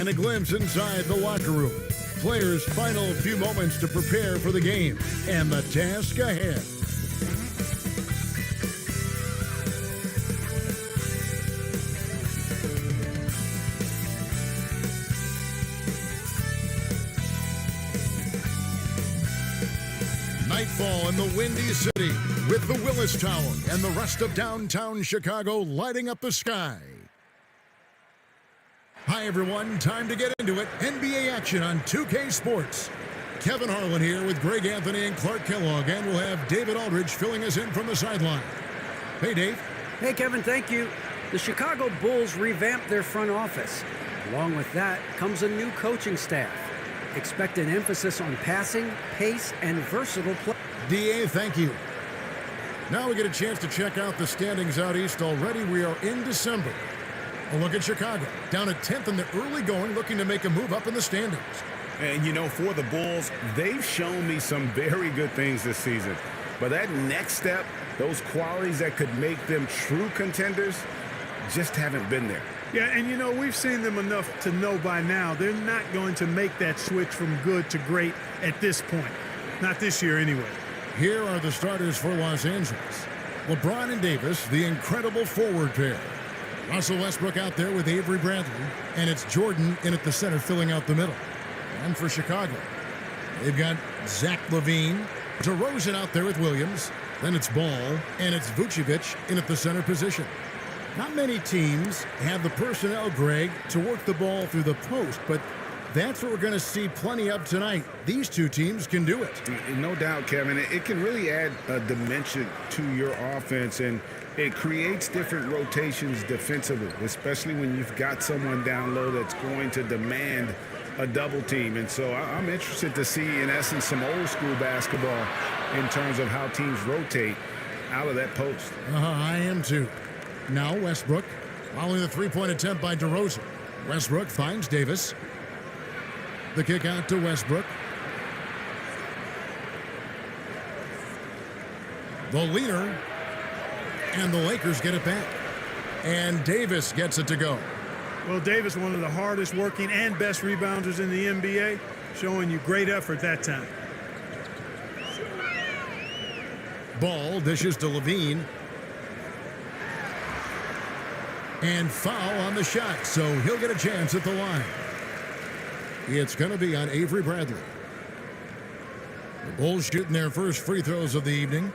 and a glimpse inside the locker room. Players' final few moments to prepare for the game and the task ahead. Nightfall in the Windy City with the Willis Tower and the rest of downtown Chicago lighting up the sky. Hi, everyone. Time to get into it. NBA action on 2K Sports. Kevin Harlan here with Greg Anthony and Clark Kellogg, and we'll have David Aldridge filling us in from the sideline. Hey, Dave. Hey, Kevin, thank you. The Chicago Bulls revamped their front office. Along with that comes a new coaching staff. Expect an emphasis on passing, pace, and versatile play. DA, thank you. Now we get a chance to check out the standings out east already. We are in December. A look at Chicago, down at 10th in the early going, looking to make a move up in the standings. And, you know, for the Bulls, they've shown me some very good things this season. But that next step, those qualities that could make them true contenders, just haven't been there. Yeah, and, you know, we've seen them enough to know by now they're not going to make that switch from good to great at this point. Not this year, anyway. Here are the starters for Los Angeles. LeBron and Davis, the incredible forward pair. Russell Westbrook out there with Avery Bradley, and it's Jordan in at the center filling out the middle. And for Chicago, they've got Zach LaVine, DeRozan out there with Williams, then it's Ball, and it's Vucevic in at the center position. Not many teams have the personnel, Greg, to work the ball through the post, but that's what we're going to see plenty of tonight. These two teams can do it. No doubt, Kevin. It can really add a dimension to your offense, and it creates different rotations defensively, especially when you've got someone down low that's going to demand a double team. And so I'm interested to see, in essence, some old school basketball in terms of how teams rotate out of that post. I am too. Now Westbrook, following the three-point attempt by DeRozan. Westbrook finds Davis. The kick out to Westbrook. The leader, and the Lakers get it back. And Davis gets it to go. Well, Davis, one of the hardest working and best rebounders in the NBA, showing you great effort that time. Ball dishes to LaVine. And foul on the shot, so he'll get a chance at the line. It's going to be on Avery Bradley. The Bulls shooting their first free throws of the evening.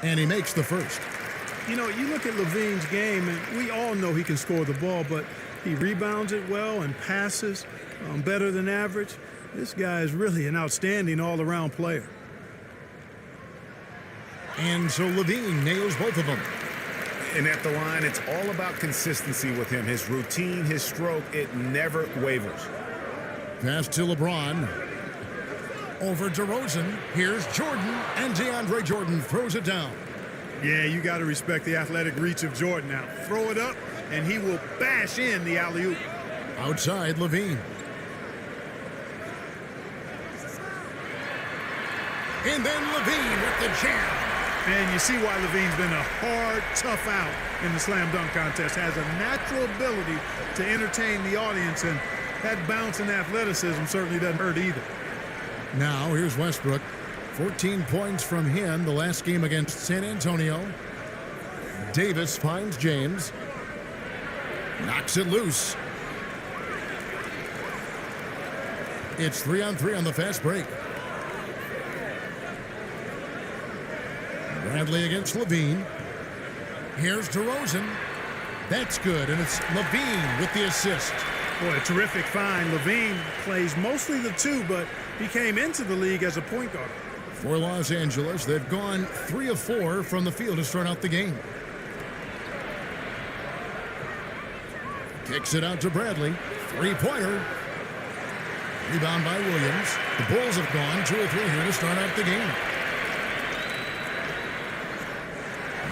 And he makes the first. You know, you look at LaVine's game, and we all know he can score the ball, but he rebounds it well and passes better than average. This guy is really an outstanding all-around player. And so LaVine nails both of them. And at the line, it's all about consistency with him. His routine, his stroke, it never wavers. Pass to LeBron. Over DeRozan. Here's Jordan, and DeAndre Jordan throws it down. Yeah, you got to respect the athletic reach of Jordan now. Throw it up, and he will bash in the alley-oop. Outside, LaVine. And then LaVine with the jam. And you see why LaVine's been a hard, tough out in the slam dunk contest. Has a natural ability to entertain the audience, and that bounce and athleticism certainly doesn't hurt either. Now, here's Westbrook. 14 points from him the last game against San Antonio. Davis finds James. Knocks it loose. It's 3-on-3 on the fast break. Bradley against LaVine. Here's DeRozan. That's good, and it's LaVine with the assist. Boy, a terrific find. LaVine plays mostly the two, but he came into the league as a point guard. For Los Angeles, they've gone 3 of 4 from the field to start out the game. Kicks it out to Bradley. Three-pointer. Rebound by Williams. The Bulls have gone 2 of 3 here to start out the game.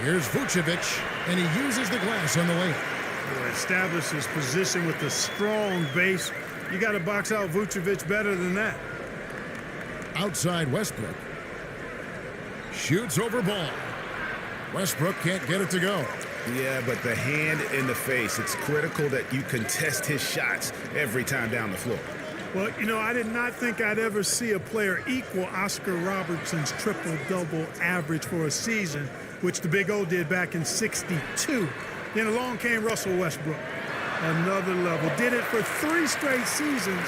Here's Vucevic, and he uses the glass on the way. Boy, established his position with the strong base. You got to box out Vucevic better than that. Outside Westbrook. Shoots over ball. Westbrook can't get it to go. Yeah, but the hand in the face, it's critical that you contest his shots every time down the floor. Well, you know, I did not think I'd ever see a player equal Oscar Robertson's triple-double average for a season, which the Big O did back in '62. Then along came Russell Westbrook. Another level. Did it for 3 straight seasons,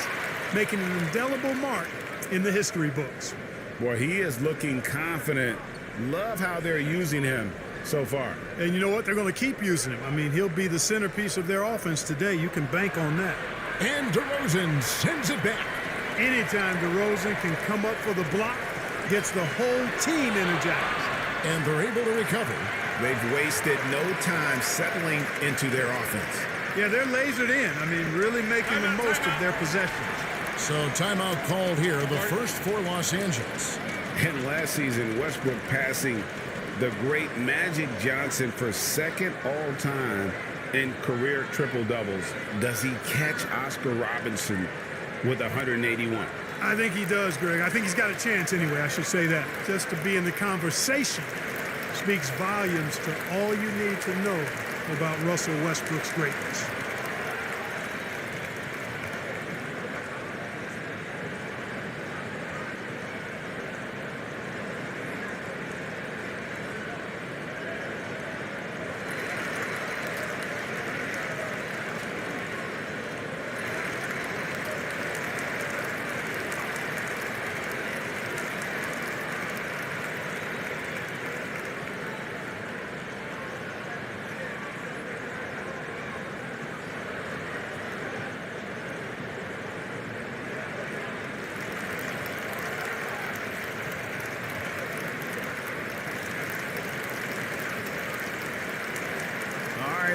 making an indelible mark in the history books. Boy, he is looking confident. Love how they're using him so far. And you know what? They're going to keep using him. I mean, he'll be the centerpiece of their offense today. You can bank on that. And DeRozan sends it back. Anytime DeRozan can come up for the block, gets the whole team energized. And they're able to recover. They've wasted no time settling into their offense. Yeah, they're lasered in. I mean, really making the most of their possessions. So timeout called here, the first for Los Angeles. And last season, Westbrook passing the great Magic Johnson for second all-time in career triple-doubles. Does he catch Oscar Robertson with 181? I think he does, Greg. I think he's got a chance anyway, I should say that. Just to be in the conversation speaks volumes to all you need to know about Russell Westbrook's greatness.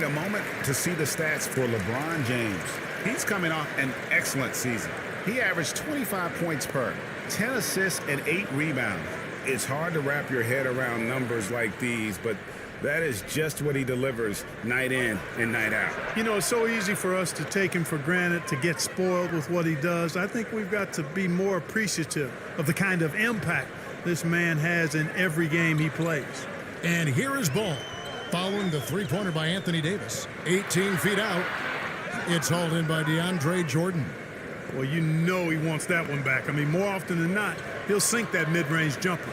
A moment to see the stats for LeBron James. He's coming off an excellent season. He averaged 25 points per, 10 assists, and 8 rebounds. It's hard to wrap your head around numbers like these, but that is just what he delivers night in and night out. You know, it's so easy for us to take him for granted, to get spoiled with what he does. I think we've got to be more appreciative of the kind of impact this man has in every game he plays. And here is ball. Following the three-pointer by Anthony Davis. 18 feet out. It's hauled in by DeAndre Jordan. Well, you know he wants that one back. I mean, more often than not, he'll sink that mid-range jumper.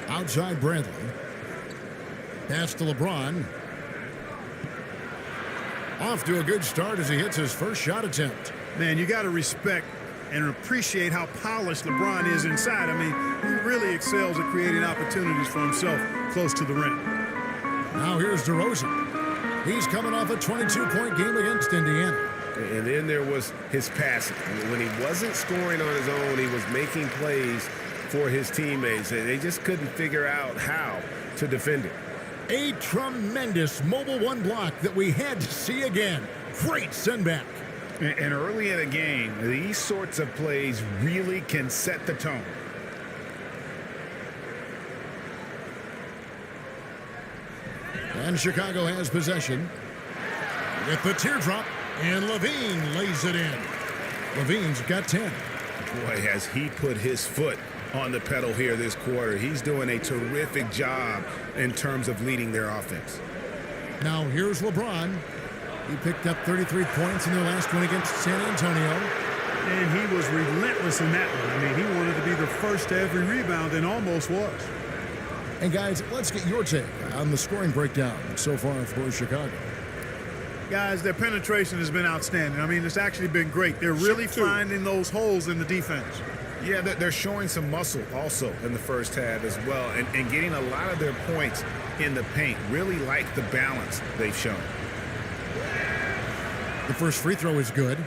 Outside Bradley. Pass to LeBron. Off to a good start as he hits his first shot attempt. Man, you got to respect and appreciate how polished LeBron is inside. I mean, he really excels at creating opportunities for himself close to the rim. Now here's DeRozan. He's coming off a 22-point game against Indiana. And then there was his passing. When he wasn't scoring on his own, he was making plays for his teammates. And they just couldn't figure out how to defend it. A tremendous mobile one block that we had to see again. Great send back. And early in a game, these sorts of plays really can set the tone. And Chicago has possession with the teardrop, and Levine lays it in. Levine's got 10. Boy, has he put his foot on the pedal here this quarter. He's doing a terrific job in terms of leading their offense. Now here's LeBron. He picked up 33 points in their last one against San Antonio. And he was relentless in that one. I mean, he wanted to be the first to every rebound and almost was. And guys, let's get your take on the scoring breakdown so far for Chicago. Guys, their penetration has been outstanding. I mean, it's actually been great. They're really finding those holes in the defense. Yeah, they're showing some muscle also in the first half as well, and getting a lot of their points in the paint. Really like the balance they've shown. The first free throw is good.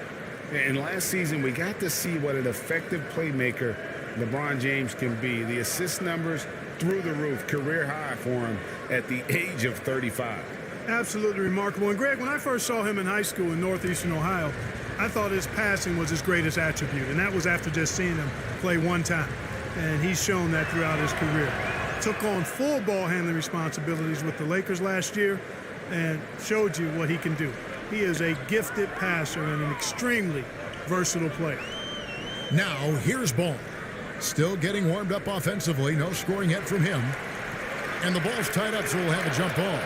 And last season, we got to see what an effective playmaker LeBron James can be. The assist numbers through the roof, career high for him at the age of 35. Absolutely remarkable. And Greg, when I first saw him in high school in northeastern Ohio, I thought his passing was his greatest attribute, and that was after just seeing him play one time. And he's shown that throughout his career. took on full ball handling responsibilities with the Lakers last year and showed you what he can do. He is a gifted passer and an extremely versatile player. Now, here's Ball. Still getting warmed up offensively. No scoring yet from him. And the ball's tied up, so we'll have a jump ball.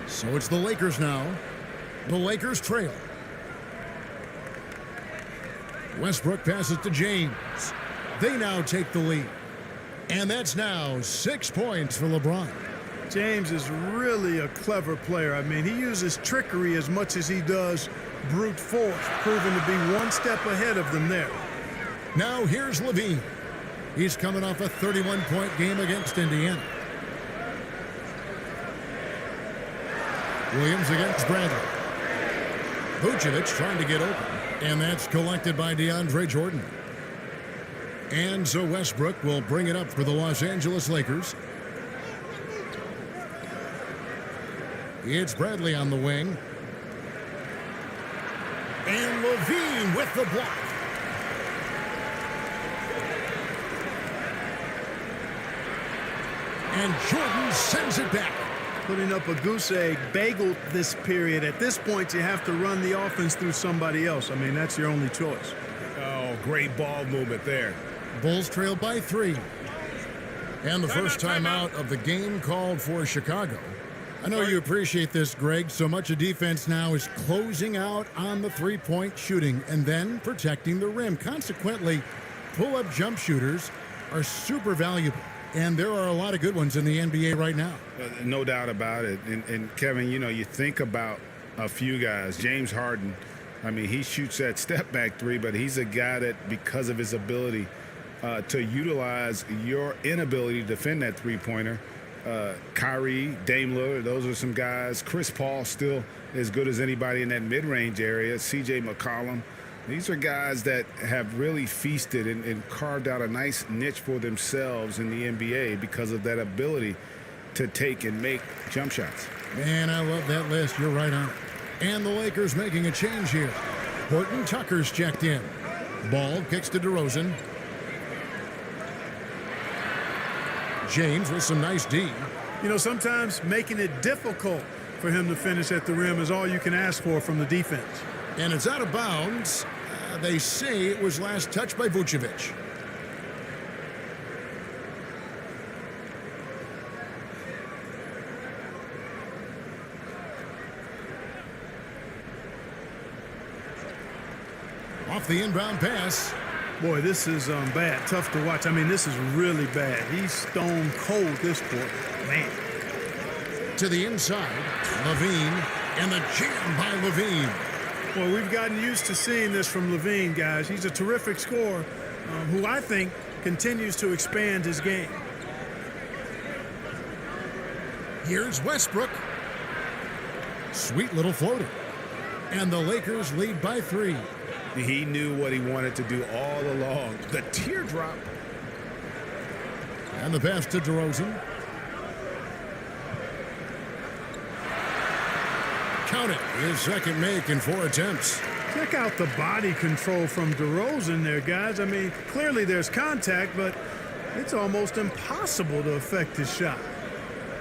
So it's the Lakers now. The Lakers trail. Westbrook passes to James. They now take the lead. And that's now 6 points for LeBron. James is really a clever player. I mean, he uses trickery as much as he does brute force, proving to be one step ahead of them there. Now here's Levine. He's coming off a 31-point game against Indiana. Williams against Bradley. Vucevic trying to get open. And that's collected by DeAndre Jordan. And so Westbrook will bring it up for the Los Angeles Lakers. It's Bradley on the wing. And Levine with the block. And Jordan sends it back. Putting up a goose egg bagel this period. At this point, you have to run the offense through somebody else. I mean, that's your only choice. Oh, great ball movement there. Bulls trail by 3. And the first timeout of the game called for Chicago. I know you appreciate this, Greg. So much of defense now is closing out on the three-point shooting and then protecting the rim. Consequently, pull-up jump shooters are super valuable. And there are a lot of good ones in the NBA right now. No doubt about it. And Kevin, you know, you think about a few guys. James Harden, I mean, he shoots that step-back three, but he's a guy that, because of his ability to utilize your inability to defend that three-pointer, Kyrie, Dame Lillard, those are some guys. Chris Paul still as good as anybody in that mid-range area. C.J. McCollum. These are guys that have really feasted and carved out a nice niche for themselves in the NBA because of that ability to take and make jump shots. Man, I love that list. You're right on it. And the Lakers making a change here. Horton Tucker's checked in. Ball kicks to DeRozan. James with some nice D. You know, sometimes making it difficult for him to finish at the rim is all you can ask for from the defense. And it's out of bounds. They say it was last touched by Vucevic. Off the inbound pass. Boy, this is bad. Tough to watch. I mean, this is really bad. He's stone cold this quarter. Man. To the inside, Levine, and the jam by Levine. Well, we've gotten used to seeing this from Levine, guys. He's a terrific scorer who I think continues to expand his game. Here's Westbrook. Sweet little floater. And the Lakers lead by 3. He knew what he wanted to do all along. The teardrop. And the pass to DeRozan. Count it. His second make in 4 attempts. Check out the body control from DeRozan there, guys. I mean, clearly there's contact, but it's almost impossible to affect his shot.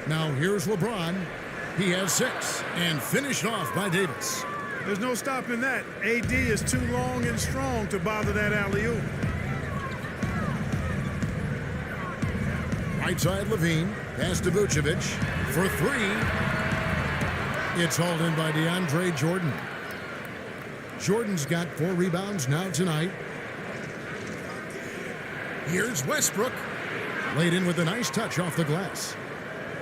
Now here's LeBron. He has 6 and finished off by Davis. There's no stopping that. AD is too long and strong to bother that alley-oop. Right side Levine. Pass to Vucevic for 3. It's hauled in by DeAndre Jordan. Jordan's got 4 rebounds now tonight. Here's Westbrook. Laid in with a nice touch off the glass.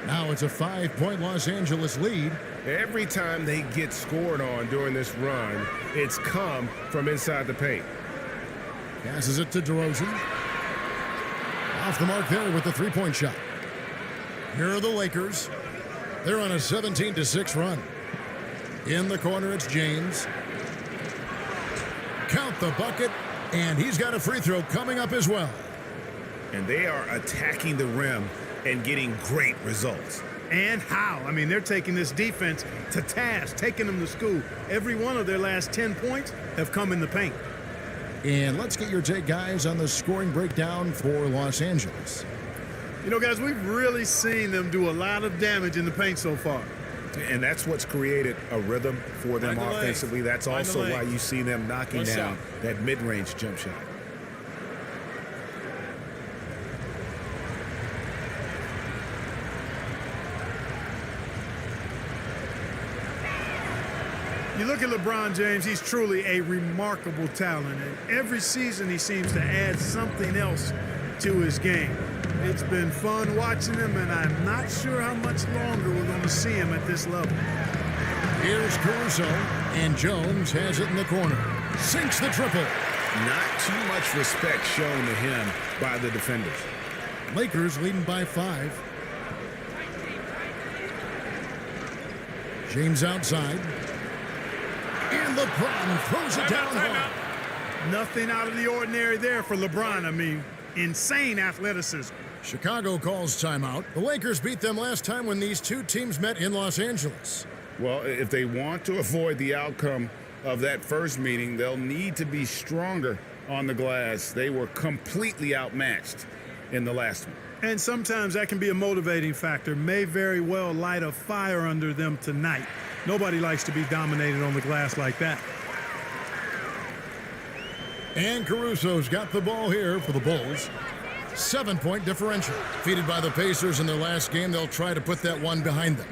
Now it's a 5-point Los Angeles lead. Every time they get scored on during this run, it's come from inside the paint. Passes it to DeRozan. Off the mark there with the 3-point shot. Here are the Lakers. They're on a 17-6 run. In the corner, it's James. Count the bucket, and he's got a free throw coming up as well. And they are attacking the rim and getting great results. And how? I mean, they're taking this defense to task, taking them to school. Every one of their last 10 points have come in the paint. And let's get your take, guys, on the scoring breakdown for Los Angeles. You know, guys, we've really seen them do a lot of damage in the paint so far. And that's what's created a rhythm for them offensively. That's also why you see them knocking down that mid-range jump shot. You look at LeBron James, he's truly a remarkable talent. And every season he seems to add something else to his game. It's been fun watching him, and I'm not sure how much longer we're going to see him at this level. Here's Caruso, and Jones has it in the corner. Sinks the triple. Not too much respect shown to him by the defenders. Lakers leading by 5. James outside. And LeBron throws it down hard. Nothing out of the ordinary there for LeBron. I mean, insane athleticism. Chicago calls timeout. The Lakers beat them last time when these two teams met in Los Angeles. Well, if they want to avoid the outcome of that first meeting, they'll need to be stronger on the glass. They were completely outmatched in the last one. And sometimes that can be a motivating factor. May very well light a fire under them tonight. Nobody likes to be dominated on the glass like that. And Caruso's got the ball here for the Bulls. 7-point differential. Defeated by the Pacers in their last game, they'll try to put that one behind them.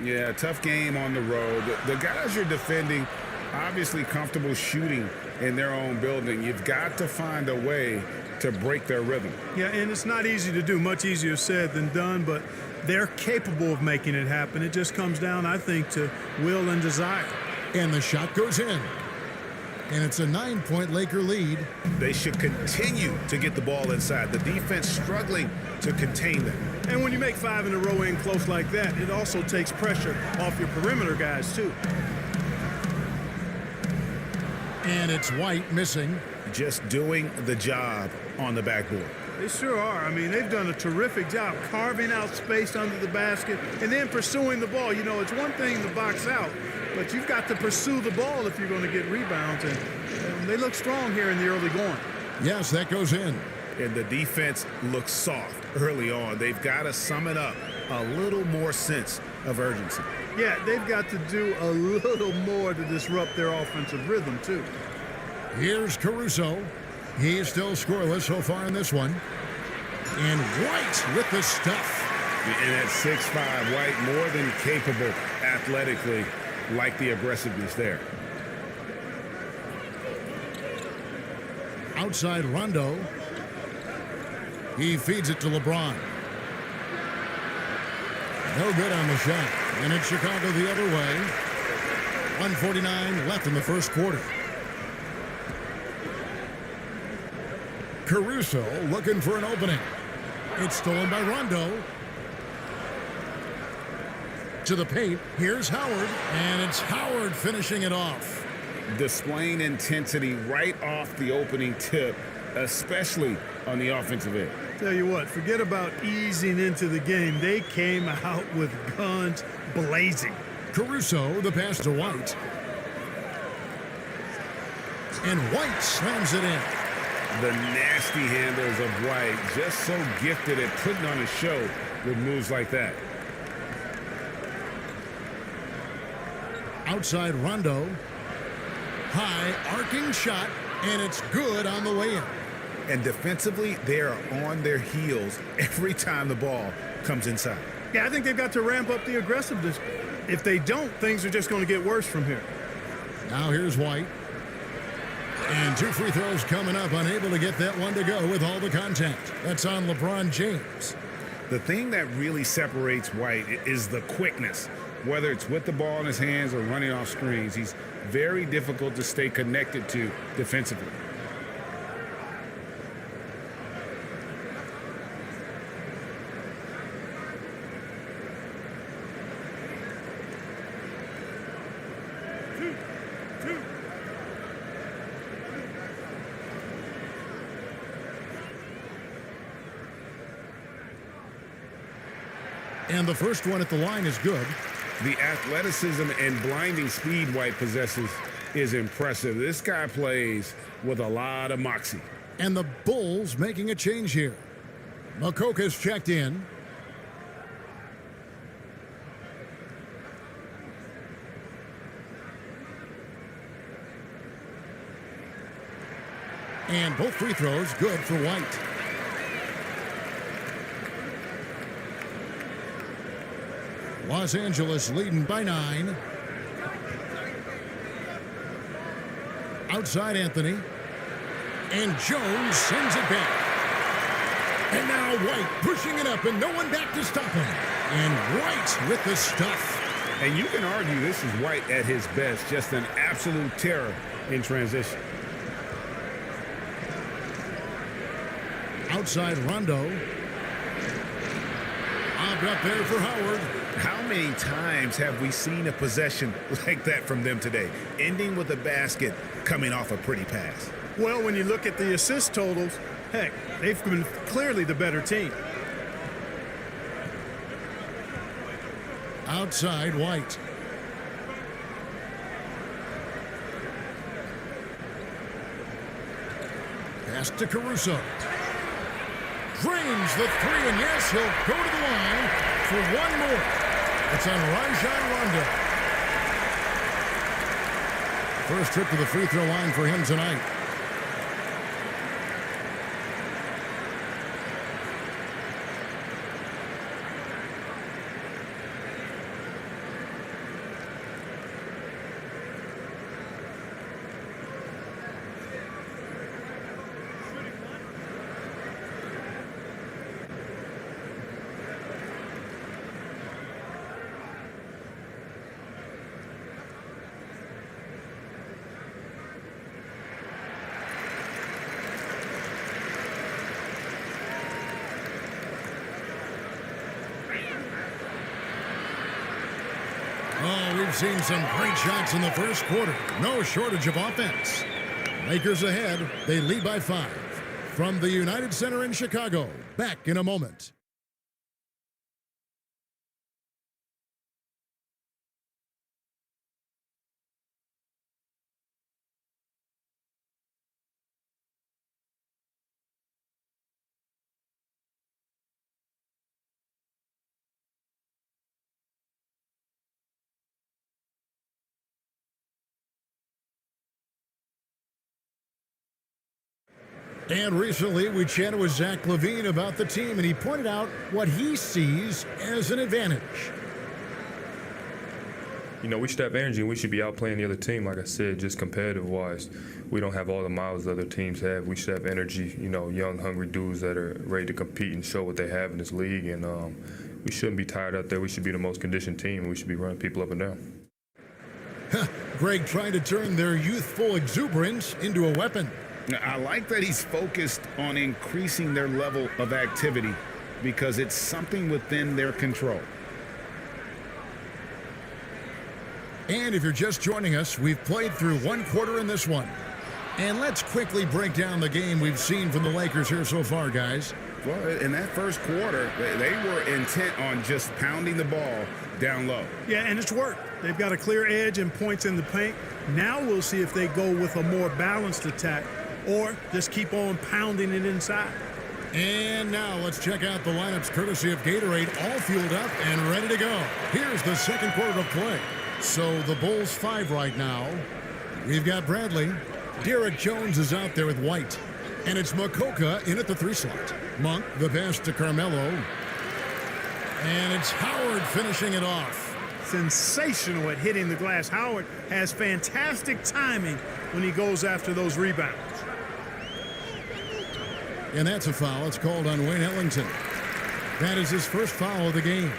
Yeah, tough game on the road. The guys you're defending, obviously comfortable shooting in their own building. You've got to find a way to break their rhythm. Yeah, and it's not easy to do. Much easier said than done, but they're capable of making it happen. It just comes down, I think, to will and desire. And the shot goes in. And it's a 9-point Laker lead. They should continue to get the ball inside. The defense struggling to contain them. And when you make 5 in a row in close like that, it also takes pressure off your perimeter guys, too. And it's White missing. Just doing the job on the backboard. They sure are. I mean, they've done a terrific job carving out space under the basket and then pursuing the ball. You know, it's one thing to box out, but you've got to pursue the ball if you're going to get rebounds. And they look strong here in the early going. Yes, that goes in. And the defense looks soft early on. They've got to sum it up. A little more sense of urgency. Yeah, they've got to do a little more to disrupt their offensive rhythm, too. Here's Caruso. He's still scoreless so far in this one. And White with the stuff. And at 6'5", White more than capable athletically, like the aggressiveness there. Outside Rondo. He feeds it to LeBron. No good on the shot. And it's Chicago the other way. 1:49 left in the first quarter. Caruso looking for an opening. It's stolen by Rondo. To the paint. Here's Howard. And it's Howard finishing it off. Displaying intensity right off the opening tip, especially on the offensive end. Tell you what, forget about easing into the game. They came out with guns blazing. Caruso, the pass to White. And White slams it in. The nasty handles of White, just so gifted at putting on a show with moves like that. Outside Rondo. High arcing shot, and it's good on the way in. And defensively, they are on their heels every time the ball comes inside. Yeah, I think they've got to ramp up the aggressiveness. If they don't, things are just going to get worse from here. Now here's White. And 2 free throws coming up, unable to get that one to go with all the contact. That's on LeBron James. The thing that really separates White is the quickness. Whether it's with the ball in his hands or running off screens, he's very difficult to stay connected to defensively. And the first one at the line is good. The athleticism and blinding speed White possesses is impressive. This guy plays with a lot of moxie. And the Bulls making a change here. Makoka's checked in. And both free throws good for White. Los Angeles leading by 9. Outside Anthony. And Jones sends it back. And now White pushing it up and no one back to stop him. And White with the stuff. And you can argue this is White at his best. Just an absolute terror in transition. Outside Rondo. Lobbed up there for Howard. How many times have we seen a possession like that from them today? Ending with a basket, coming off a pretty pass. Well, when you look at the assist totals, heck, they've been clearly the better team. Outside White. Pass to Caruso. Drains the three, and yes, he'll go to the line for one more. It's on Rajon Rondo. First trip to the free throw line for him tonight. Oh, we've seen some great shots in the first quarter. No shortage of offense. Lakers ahead. They lead by 5. From the United Center in Chicago. Back in a moment. And recently, we chatted with Zach LaVine about the team, and he pointed out what he sees as an advantage. You know, we should have energy, and we should be outplaying the other team, like I said, just competitive-wise. We don't have all the miles other teams have. We should have energy, you know, young, hungry dudes that are ready to compete and show what they have in this league. And we shouldn't be tired out there. We should be the most conditioned team, and we should be running people up and down. Greg trying to turn their youthful exuberance into a weapon. I like that he's focused on increasing their level of activity because it's something within their control. And if you're just joining us, we've played through one quarter in this one. And let's quickly break down the game we've seen from the Lakers here so far, guys. Well, in that first quarter, they were intent on just pounding the ball down low. Yeah, and it's worked. They've got a clear edge and points in the paint. Now we'll see if they go with a more balanced attack or just keep on pounding it inside. And now let's check out the lineups courtesy of Gatorade, all fueled up and ready to go. Here's the second quarter of play. So the Bulls 5 right now. We've got Bradley. Derek Jones is out there with White. And it's Makoka in at the 3 slot. Monk, the pass to Carmelo. And it's Howard finishing it off. Sensational at hitting the glass. Howard has fantastic timing when he goes after those rebounds. And that's a foul. It's called on Wayne Ellington. That is his first foul of the game.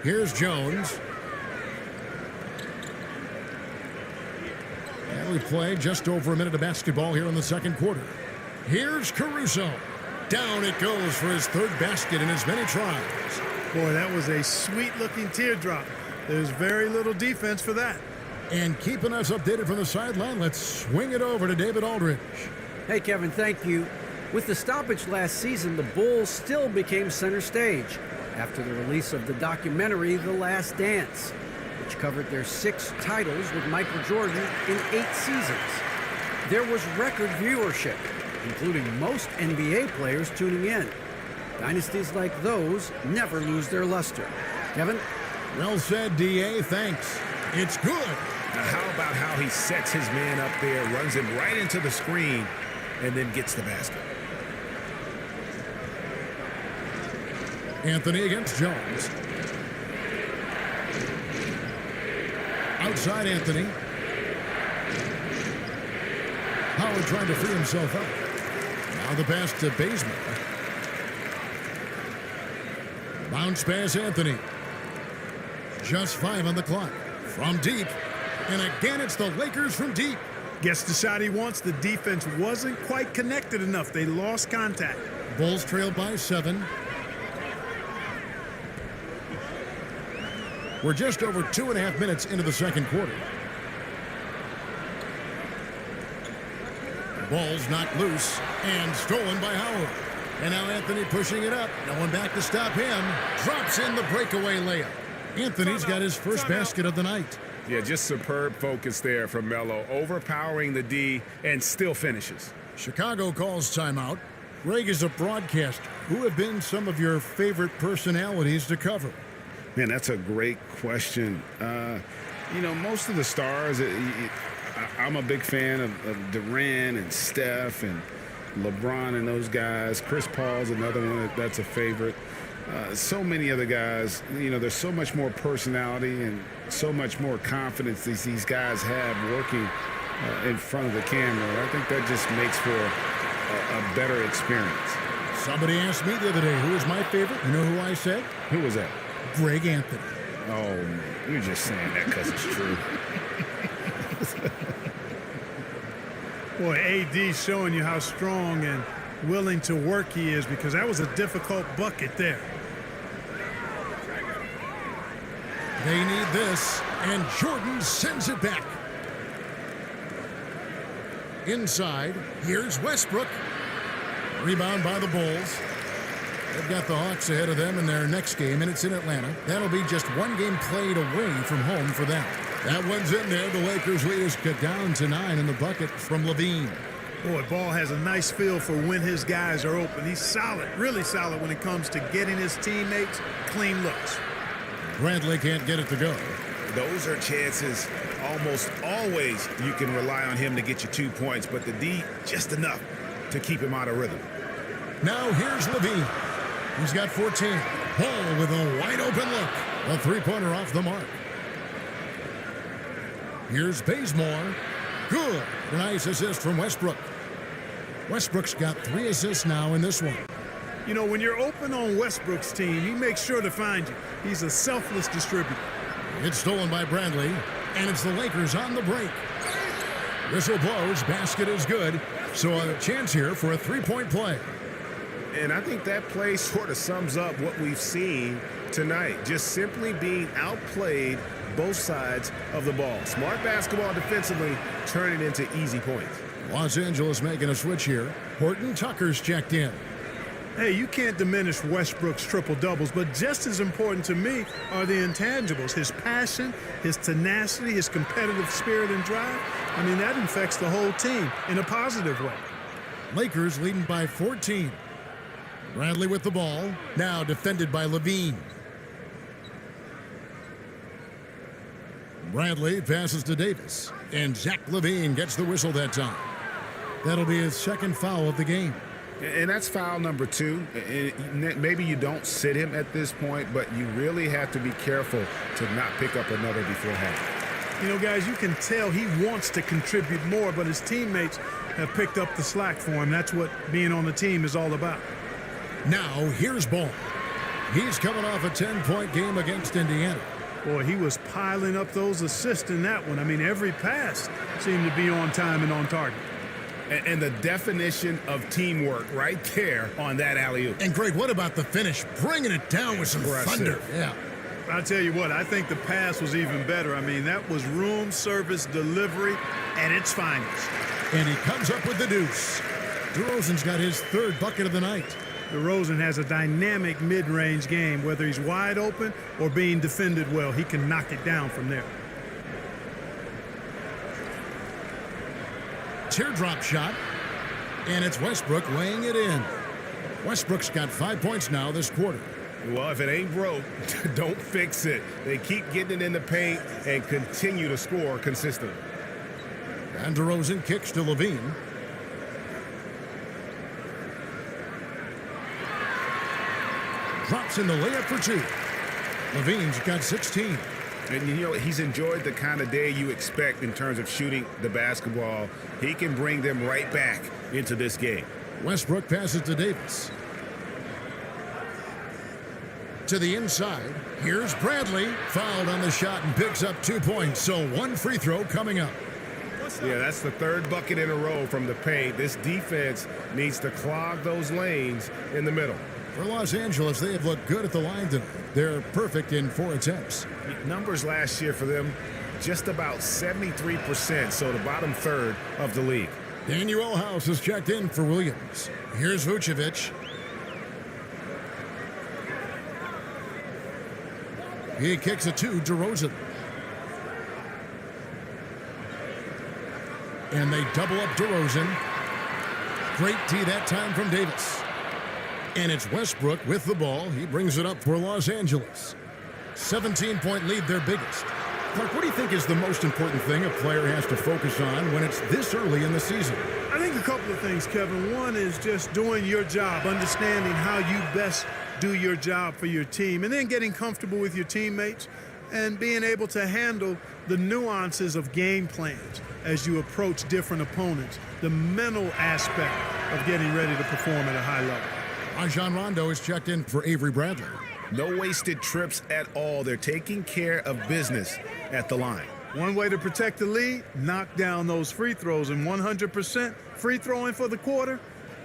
Here's Jones. And we play just over a minute of basketball here in the second quarter. Here's Caruso. Down it goes for his third basket in as many tries. Boy, that was a sweet-looking teardrop. There's very little defense for that. And keeping us updated from the sideline, let's swing it over to David Aldridge. Hey, Kevin, thank you. With the stoppage last season, the Bulls still became center stage after the release of the documentary The Last Dance, which covered their 6 titles with Michael Jordan in 8 seasons. There was record viewership, including most NBA players tuning in. Dynasties like those never lose their luster. Kevin? Well said, D.A. Thanks. It's good. Now, how about how he sets his man up there, runs him right into the screen, and then gets the basket? Anthony against Jones. Outside Anthony. Howard trying to free himself up. Now the pass to Bazemore. Bounce pass Anthony. Just 5 on the clock. From deep. And again, it's the Lakers from deep. Gets the shot he wants. The defense wasn't quite connected enough. They lost contact. Bulls trailed by 7. We're just over 2.5 minutes into the second quarter. The ball's knocked loose and stolen by Howard. And now Anthony pushing it up. No one back to stop him. Drops in the breakaway layup. Anthony's got his first basket of the night. Yeah, just superb focus there from Melo, overpowering the D and still finishes. Chicago calls timeout. Greg, is a broadcaster, who have been some of your favorite personalities to cover? Man, that's a great question. You know, most of the stars, I'm a big fan of Durant and Steph and LeBron and those guys. Chris Paul's another one that's a favorite. So many other guys, you know, there's so much more personality and so much more confidence these guys have working in front of the camera. I think that just makes for a better experience. Somebody asked me the other day, who is my favorite? You know who I said? Who was that? Greg Anthony. Oh, you're just saying that because it's true. Boy, AD's showing you how strong and willing to work he is, because that was a difficult bucket there. They need this, and Jordan sends it back. Inside, here's Westbrook. Rebound by the Bulls. They've got the Hawks ahead of them in their next game, and it's in Atlanta. That'll be just one game played away from home for them. That one's in there. The Lakers lead is cut down to 9 in the bucket from Levine. Boy, Ball has a nice feel for when his guys are open. He's solid, really solid when it comes to getting his teammates clean looks. Bradley can't get it to go. Those are chances almost always you can rely on him to get you 2 points, but the D just enough to keep him out of rhythm. Now here's Levine. He's got 14. Hall with a wide open look. A three-pointer off the mark. Here's Bazemore. Good. Nice assist from Westbrook. Westbrook's got 3 assists now in this one. You know, when you're open on Westbrook's team, he makes sure to find you. He's a selfless distributor. It's stolen by Bradley, and it's the Lakers on the break. Whistle blows, basket is good, so a chance here for a three-point play. And I think that play sort of sums up what we've seen tonight. Just simply being outplayed both sides of the ball. Smart basketball defensively, turn it into easy points. Los Angeles making a switch here. Horton Tucker's checked in. Hey, you can't diminish Westbrook's triple-doubles, but just as important to me are the intangibles. His passion, his tenacity, his competitive spirit and drive. I mean, that infects the whole team in a positive way. Lakers leading by 14. Bradley with the ball, now defended by Levine. Bradley passes to Davis, and Zach Levine gets the whistle that time. That'll be his second foul of the game. And that's foul number 2. Maybe you don't sit him at this point, but you really have to be careful to not pick up another before half. You know, guys, you can tell he wants to contribute more, but his teammates have picked up the slack for him. That's what being on the team is all about. Now, here's Ball. He's coming off a 10-point game against Indiana. Boy, he was piling up those assists in that one. I mean, every pass seemed to be on time and on target. And the definition of teamwork right there on that alley-oop. And Greg, what about the finish? Bringing it down with some thunder. Yeah. I'll tell you what, I think the pass was even better. I mean, that was room service delivery at its finest. And he comes up with the deuce. DeRozan's got his third bucket of the night. DeRozan has a dynamic mid-range game. Whether he's wide open or being defended well, he can knock it down from there. Teardrop shot, and it's Westbrook laying it in. Westbrook's got 5 points now this quarter. Well, if it ain't broke, don't fix it. They keep getting it in the paint and continue to score consistently. And DeRozan kicks to Levine. Drops in the layup for two. Levine's got 16. And, you know, he's enjoyed the kind of day you expect in terms of shooting the basketball. He can bring them right back into this game. Westbrook passes to Davis. To the inside. Here's Bradley. Fouled on the shot and picks up 2 points. So one free throw coming up. Yeah, that's the third bucket in a row from the paint. This defense needs to clog those lanes in the middle. For Los Angeles, they have looked good at the line tonight. They're perfect in 4 attempts. Numbers last year for them, just about 73%, so the bottom third of the league. Daniel House has checked in for Williams. Here's Vucevic. He kicks it to DeRozan. And they double up DeRozan. Great tee that time from Davis. And it's Westbrook with the ball. He brings it up for Los Angeles. 17-point lead, their biggest. Clark, what do you think is the most important thing a player has to focus on when it's this early in the season? I think a couple of things, Kevin. One is just doing your job, understanding how you best do your job for your team, and then getting comfortable with your teammates and being able to handle the nuances of game plans as you approach different opponents, the mental aspect of getting ready to perform at a high level. Rajon Rondo is checked in for Avery Bradley. No wasted trips at all. They're taking care of business at the line. One way to protect the lead, knock down those free throws, and 100% free throwing for the quarter,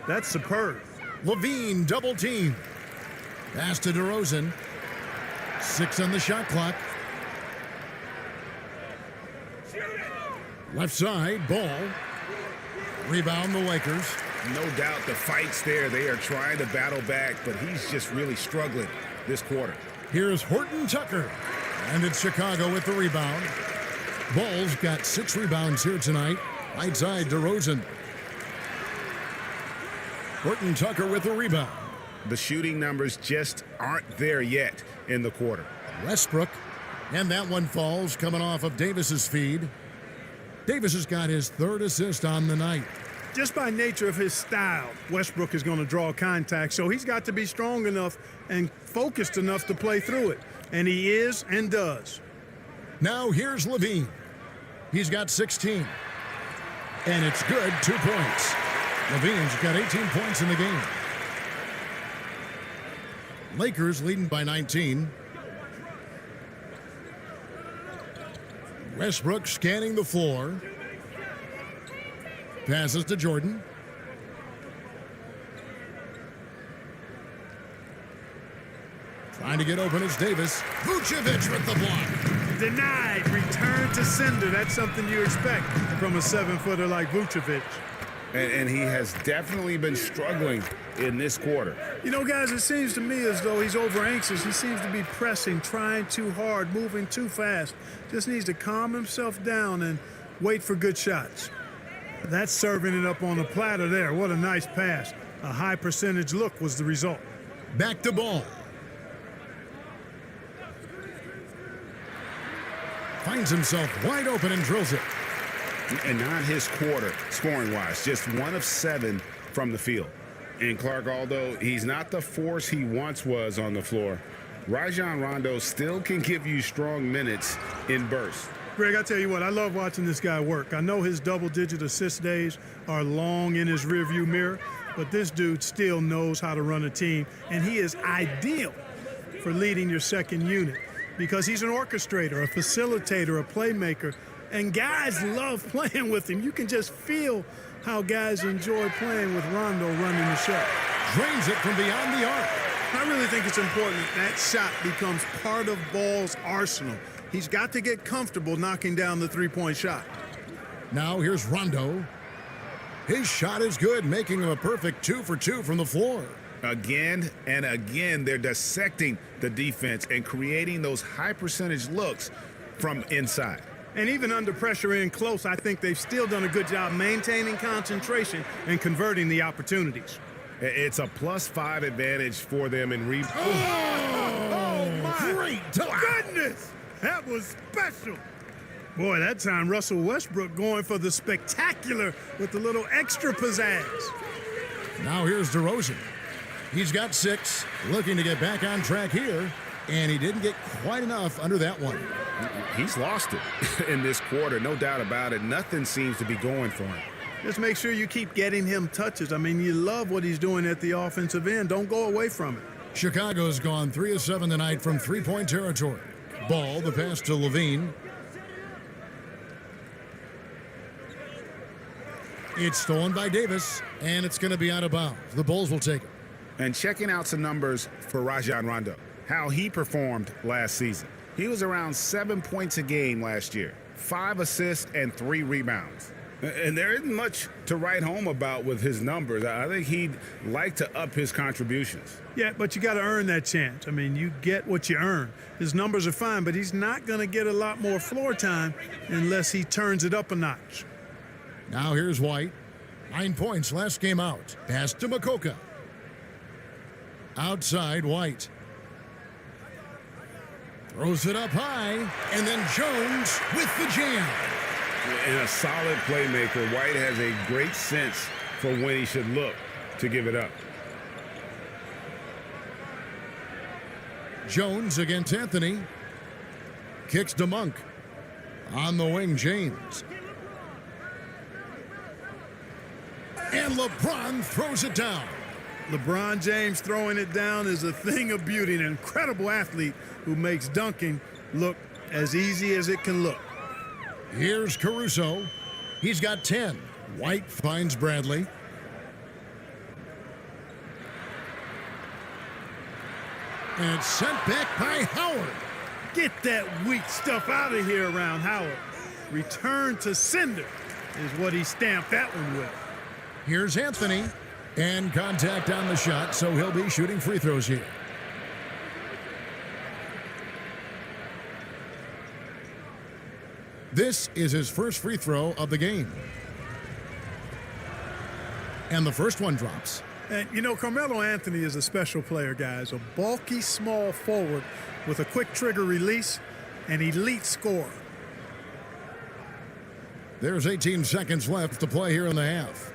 that's superb. Levine double team. Pass to DeRozan. 6 on the shot clock. Left side, ball. Rebound the Lakers. No doubt the fight's there. They are trying to battle back, but he's just really struggling this quarter. Here's Horton Tucker. And it's Chicago with the rebound. Ball's got 6 rebounds here tonight. Right side, DeRozan. Horton Tucker with the rebound. The shooting numbers just aren't there yet in the quarter. Westbrook. And that one falls coming off of Davis's feed. Davis has got his 3rd assist on the night. Just by nature of his style, Westbrook is going to draw contact, so he's got to be strong enough and focused enough to play through it. And he is and does. Now here's Levine. He's got 16. And it's good, 2 points. Levine's got 18 points in the game. Lakers leading by 19. Westbrook scanning the floor. Passes to Jordan. Trying to get open is Davis. Vucevic with the block. Denied. Return to sender. That's something you expect from a 7-footer like Vucevic. And he has definitely been struggling in this quarter. You know, guys, it seems to me as though he's over anxious. He seems to be pressing, trying too hard, moving too fast. Just needs to calm himself down and wait for good shots. That's serving it up on the platter there. What a nice pass. A high percentage look was the result. Back to ball. Finds himself wide open and drills it. And not his quarter, scoring-wise. Just 1 of 7 from the field. And Clark, although he's not the force he once was on the floor, Rajon Rondo still can give you strong minutes in bursts. Greg, I tell you what, I love watching this guy work. I know his double-digit assist days are long in his rearview mirror, but this dude still knows how to run a team, and he is ideal for leading your second unit because he's an orchestrator, a facilitator, a playmaker, and guys love playing with him. You can just feel how guys enjoy playing with Rondo running the show. Drains it from beyond the arc. I really think it's important that shot becomes part of Ball's arsenal. He's got to get comfortable knocking down the three-point shot. Now here's Rondo. His shot is good, making him a perfect 2 for 2 from the floor. Again and again, they're dissecting the defense and creating those high-percentage looks from inside. And even under pressure in close, I think they've still done a good job maintaining concentration and converting the opportunities. It's a +5 advantage for them in rebound. Oh, my Great dunk. goodness! That was special. Boy, that time Russell Westbrook going for the spectacular with a little extra pizzazz. Now here's DeRozan. He's got 6, looking to get back on track here, and he didn't get quite enough under that one. He's lost it in this quarter, no doubt about it. Nothing seems to be going for him. Just make sure you keep getting him touches. I mean, you love what he's doing at the offensive end. Don't go away from it. Chicago's gone 3 of 7 tonight from three-point territory. Ball, the pass to Levine. It's stolen by Davis, and it's going to be out of bounds. The Bulls will take it. And checking out some numbers for Rajon Rondo, how he performed last season. He was around 7 points a game last year, 5 assists and 3 rebounds. And there isn't much to write home about with his numbers. I think he'd like to up his contributions. Yeah, but you got to earn that chance. I mean, you get what you earn. His numbers are fine, but he's not going to get a lot more floor time unless he turns it up a notch. Now here's White. 9 points last game out. Pass to Makoka. Outside, White. Throws it up high, and then Jones with the jam. And a solid playmaker, White has a great sense for when he should look to give it up. Jones against Anthony. Kicks to Monk. On the wing, James. And LeBron throws it down. LeBron James throwing it down is a thing of beauty, an incredible athlete who makes dunking look as easy as it can look. Here's Caruso. He's got 10. White finds Bradley. And it's sent back by Howard. Get that weak stuff out of here around Howard. Return to sender is what he stamped that one with. Here's Anthony. And contact on the shot, so he'll be shooting free throws here. This is his first free throw of the game. And the first one drops. And, you know, Carmelo Anthony is a special player, guys. A bulky, small forward with a quick trigger release, an elite scorer. There's 18 seconds left to play here in the half.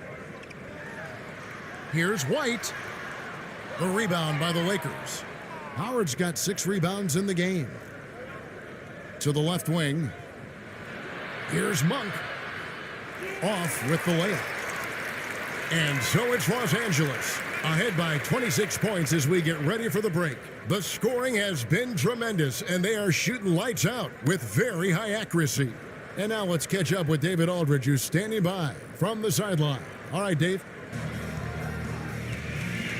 Here's White. The rebound by the Lakers. Howard's got 6 rebounds in the game. To the left wing. Here's Monk. Off with the layup. And so it's Los Angeles, ahead by 26 points as we get ready for the break. The scoring has been tremendous, and they are shooting lights out with very high accuracy. And now let's catch up with David Aldridge, who's standing by from the sideline. All right, Dave.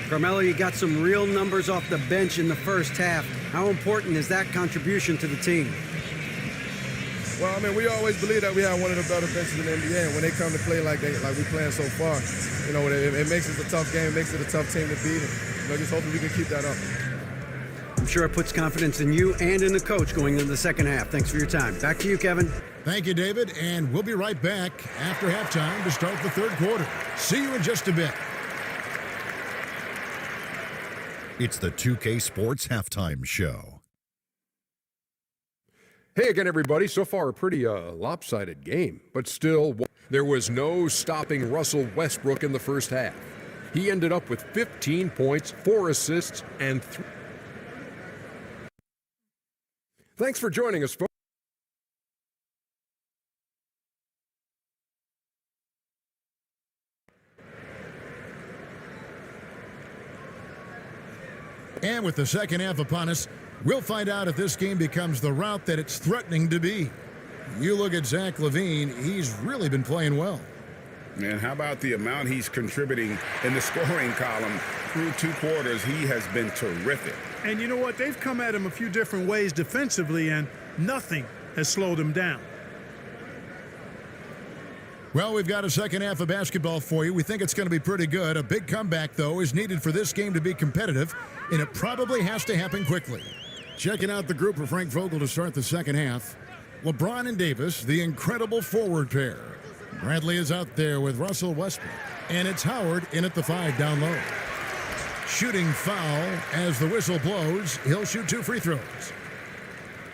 Carmelo, you got some real numbers off the bench in the first half. How important is that contribution to the team? Well, I mean, we always believe that we have one of the better benches in the NBA, and when they come to play like we're playing so far, you know, it makes it a tough game, it makes it a tough team to beat, and, you know, just hoping we can keep that up. I'm sure it puts confidence in you and in the coach going into the second half. Thanks for your time. Back to you, Kevin. Thank you, David, and we'll be right back after halftime to start the third quarter. See you in just a bit. It's the 2K Sports Halftime Show. Hey again, everybody. So far, a pretty lopsided game, but still, there was no stopping Russell Westbrook in the first half. He ended up with 15 points, 4 assists, and 3. Thanks for joining us, folks. And with the second half upon us, we'll find out if this game becomes the route that it's threatening to be. You look at Zach LaVine, he's really been playing well. And how about the amount he's contributing in the scoring column through 2 quarters, he has been terrific. And you know what? They've come at him a few different ways defensively, and nothing has slowed him down. Well, we've got a second half of basketball for you. We think it's going to be pretty good. A big comeback, though, is needed for this game to be competitive, and it probably has to happen quickly. Checking out the group for Frank Vogel to start the second half. LeBron and Davis, the incredible forward pair. Bradley is out there with Russell Westbrook, and it's Howard in at the 5 down low. Shooting foul as the whistle blows. He'll shoot 2 free throws.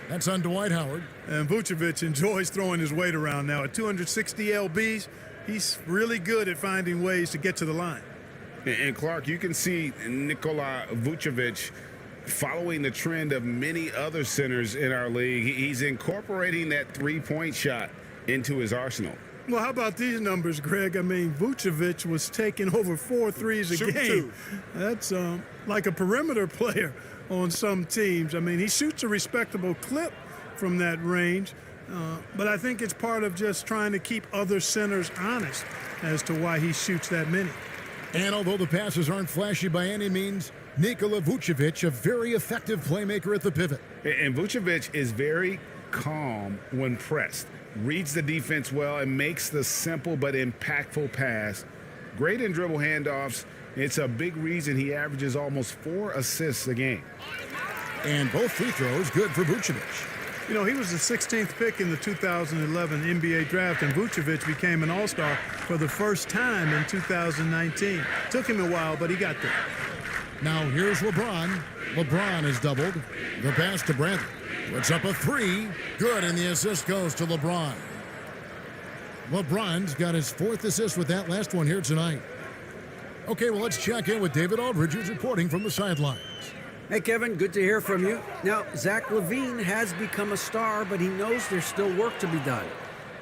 That's on Dwight Howard. And Vucevic enjoys throwing his weight around now. At 260 lbs, he's really good at finding ways to get to the line. And Clark, you can see Nikola Vucevic following the trend of many other centers in our league. He's incorporating that three-point shot into his arsenal. Well, how about these numbers, Greg? I mean, Vucevic was taking over 4 threes a game. That's like a perimeter player on some teams. I mean, he shoots a respectable clip from that range, but I think it's part of just trying to keep other centers honest as to why he shoots that many. And although the passes aren't flashy by any means, Nikola Vucevic, a very effective playmaker at the pivot. And Vucevic is very calm when pressed, reads the defense well, and makes the simple but impactful pass. Great in dribble handoffs. It's a big reason he averages almost 4 assists a game. And both free throws good for Vucevic. You know, he was the 16th pick in the 2011 NBA draft, and Vucevic became an All-Star for the first time in 2019. Took him a while, but he got there. Now here's LeBron. LeBron is doubled. The pass to Bradley. Puts up a 3. Good, and the assist goes to LeBron. LeBron's got his 4th assist with that last one here tonight. Okay, well, let's check in with David Aldridge, who's reporting from the sidelines. Hey, Kevin, good to hear from you. Now, Zach LaVine has become a star, but he knows there's still work to be done.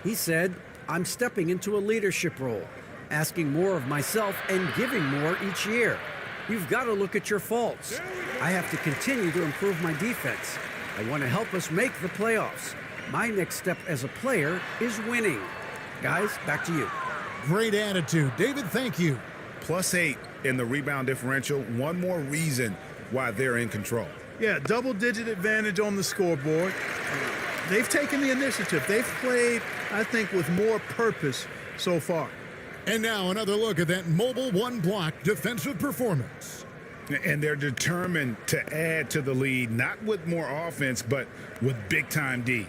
He said, I'm stepping into a leadership role, asking more of myself and giving more each year. You've got to look at your faults. I have to continue to improve my defense. I want to help us make the playoffs. My next step as a player is winning. Guys, back to you. Great attitude. David, thank you. +8 in the rebound differential. One more reason why they're in control. Yeah, double-digit advantage on the scoreboard. They've taken the initiative. They've played, I think, with more purpose so far. And now another look at that mobile one-block defensive performance. And they're determined to add to the lead, not with more offense, but with big-time D.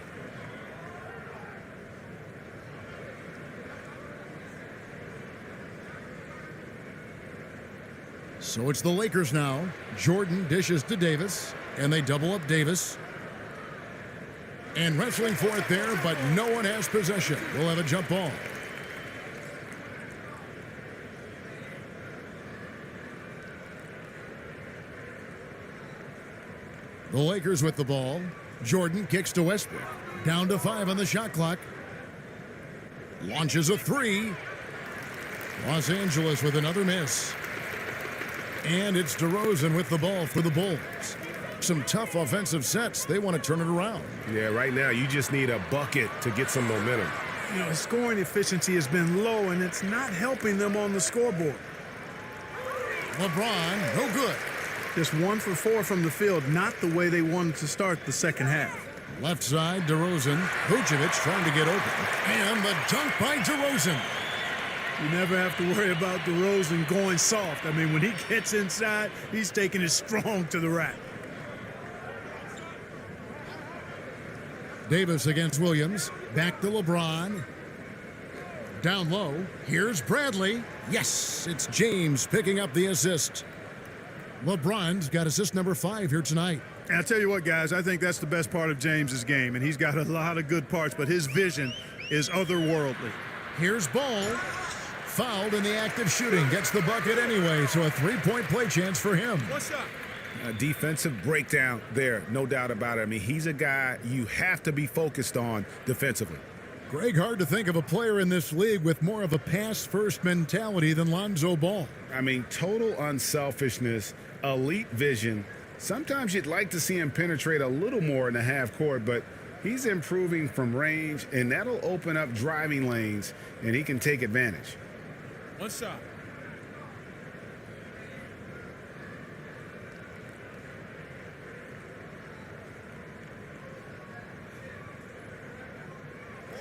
So it's the Lakers now. Jordan dishes to Davis, and they double up Davis. And wrestling for it there, but no one has possession. We'll have a jump ball. The Lakers with the ball. Jordan kicks to Westbrook. Down to 5 on the shot clock. Launches a 3. Los Angeles with another miss. And it's DeRozan with the ball for the Bulls. Some tough offensive sets. They want to turn it around. Yeah, right now you just need a bucket to get some momentum. You know, his scoring efficiency has been low, and it's not helping them on the scoreboard. LeBron, no good. Just 1 for 4 from the field, not the way they wanted to start the second half. Left side, DeRozan. Vucevic trying to get open. And the dunk by DeRozan. You never have to worry about DeRozan going soft. I mean, when he gets inside, he's taking it strong to the rack. Davis against Williams. Back to LeBron. Down low. Here's Bradley. Yes, it's James picking up the assist. LeBron's got assist number 5 here tonight. And I'll tell you what, guys, I think that's the best part of James's game, and he's got a lot of good parts, but his vision is otherworldly. Here's Ball. Fouled in the act of shooting. Gets the bucket anyway, so a 3-point play chance for him. What's up? A defensive breakdown there, no doubt about it. I mean, he's a guy you have to be focused on defensively. Greg, hard to think of a player in this league with more of a pass-first mentality than Lonzo Ball. I mean, total unselfishness, elite vision. Sometimes you'd like to see him penetrate a little more in the half court, but he's improving from range, and that'll open up driving lanes, and he can take advantage. One shot.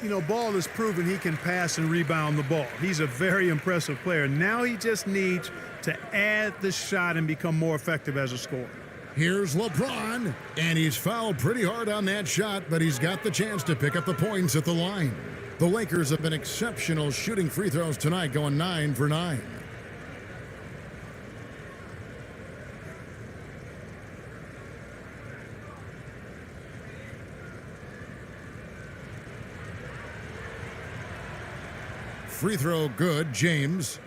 You know, Ball has proven he can pass and rebound the ball. He's a very impressive player. Now he just needs to add the shot and become more effective as a scorer. Here's LeBron, and he's fouled pretty hard on that shot, but he's got the chance to pick up the points at the line. The Lakers have been exceptional shooting free throws tonight, going 9 for 9. Free throw good, James.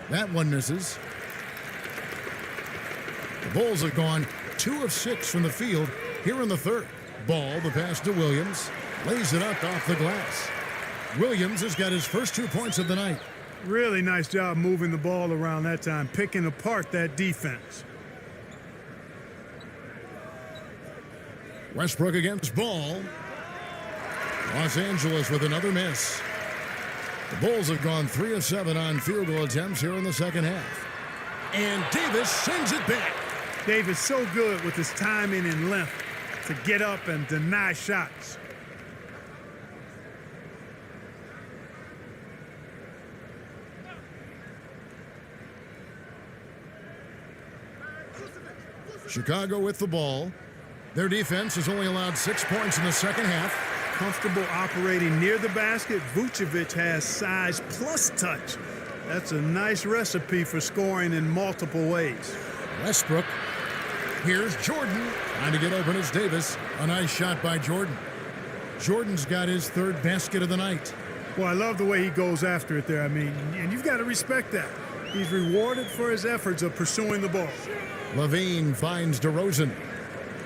That one misses. The Bulls have gone 2 of 6 from the field here in the third. Ball, the pass to Williams. Lays it up off the glass. Williams has got his first 2 points of the night. Really nice job moving the ball around that time, picking apart that defense. Westbrook against Ball. Los Angeles with another miss. The Bulls have gone 3 of 7 on field goal attempts here in the second half. And Davis sends it back. Davis so good with his timing and length to get up and deny shots. Chicago with the ball. Their defense has only allowed 6 points in the second half. Comfortable operating near the basket. Vucevic has size plus touch. That's a nice recipe for scoring in multiple ways. Westbrook. Here's Jordan. Trying to get open as Davis. A nice shot by Jordan. Jordan's got his third basket of the night. Well, I love the way he goes after it there. I mean, and you've got to respect that. He's rewarded for his efforts of pursuing the ball. Levine finds DeRozan.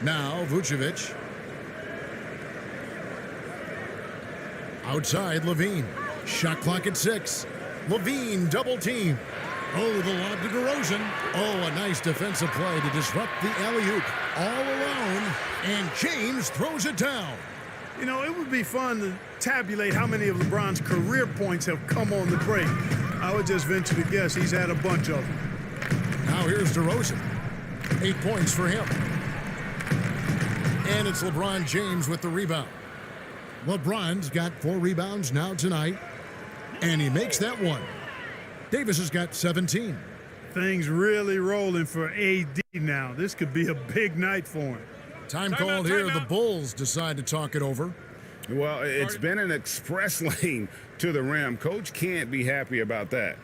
Now Vucevic. Outside Levine. Shot clock at 6. Levine double team. Oh, the lob to DeRozan. Oh, a nice defensive play to disrupt the alley-oop. All alone, and James throws it down. You know, it would be fun to tabulate how many of LeBron's career points have come on the break. I would just venture to guess he's had a bunch of them. Now here's DeRozan. 8 points for him. And it's LeBron James with the rebound. LeBron's got 4 rebounds now tonight, and he makes that one. Davis has got 17. Things really rolling for AD now. This could be a big night for him. Time called here. The Bulls decide to talk it over. Well, it's been an express lane to the rim. Coach can't be happy about that.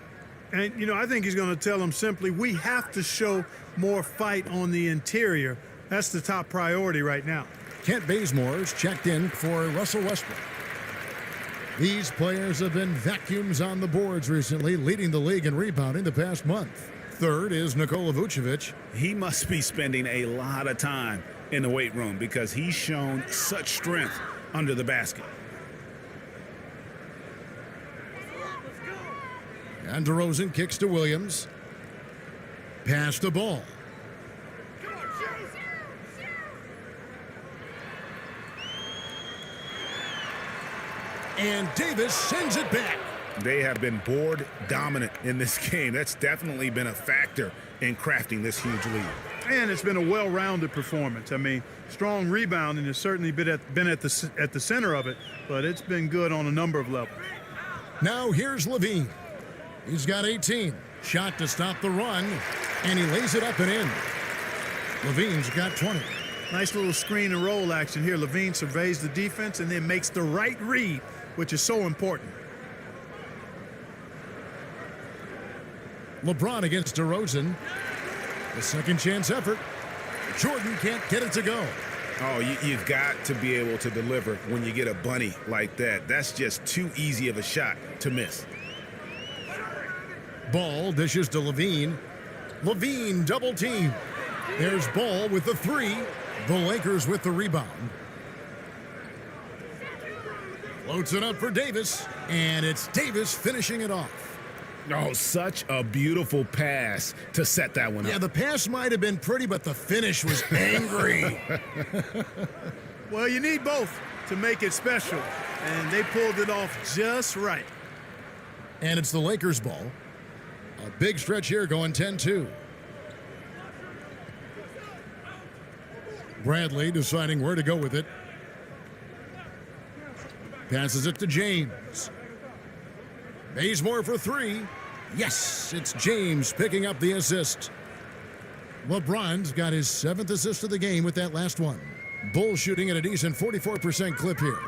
And, you know, I think he's going to tell them simply, we have to show more fight on the interior. That's the top priority right now. Kent Bazemore's checked in for Russell Westbrook. These players have been vacuums on the boards recently, leading the league in rebounding the past month. Third is Nikola Vucevic. He must be spending a lot of time in the weight room because he's shown such strength under the basket. And DeRozan kicks to Williams. Pass the ball. And Davis sends it back. They have been board dominant in this game. That's definitely been a factor in crafting this huge lead. And it's been a well-rounded performance. I mean, strong rebounding has certainly been at the center of it, but it's been good on a number of levels. Now here's Levine. He's got 18. Shot to stop the run, and he lays it up and in. Levine's got 20. Nice little screen and roll action here. Levine surveys the defense and then makes the right read, which is so important. LeBron against DeRozan. The second chance effort. Jordan can't get it to go. Oh, you've got to be able to deliver when you get a bunny like that. That's just too easy of a shot to miss. Ball dishes to Levine. Levine double team. There's Ball with the 3. The Lakers with the rebound. Floats it up for Davis, and it's Davis finishing it off. Oh, such a beautiful pass to set that one up. Yeah, the pass might have been pretty, but the finish was angry. Well, you need both to make it special, and they pulled it off just right. And it's the Lakers' ball. A big stretch here going 10-2. Bradley deciding where to go with it. Passes it to James. Bazemore for three. Yes, it's James picking up the assist. LeBron's got his 7th assist of the game with that last one. Bulls shooting at a decent 44% clip here.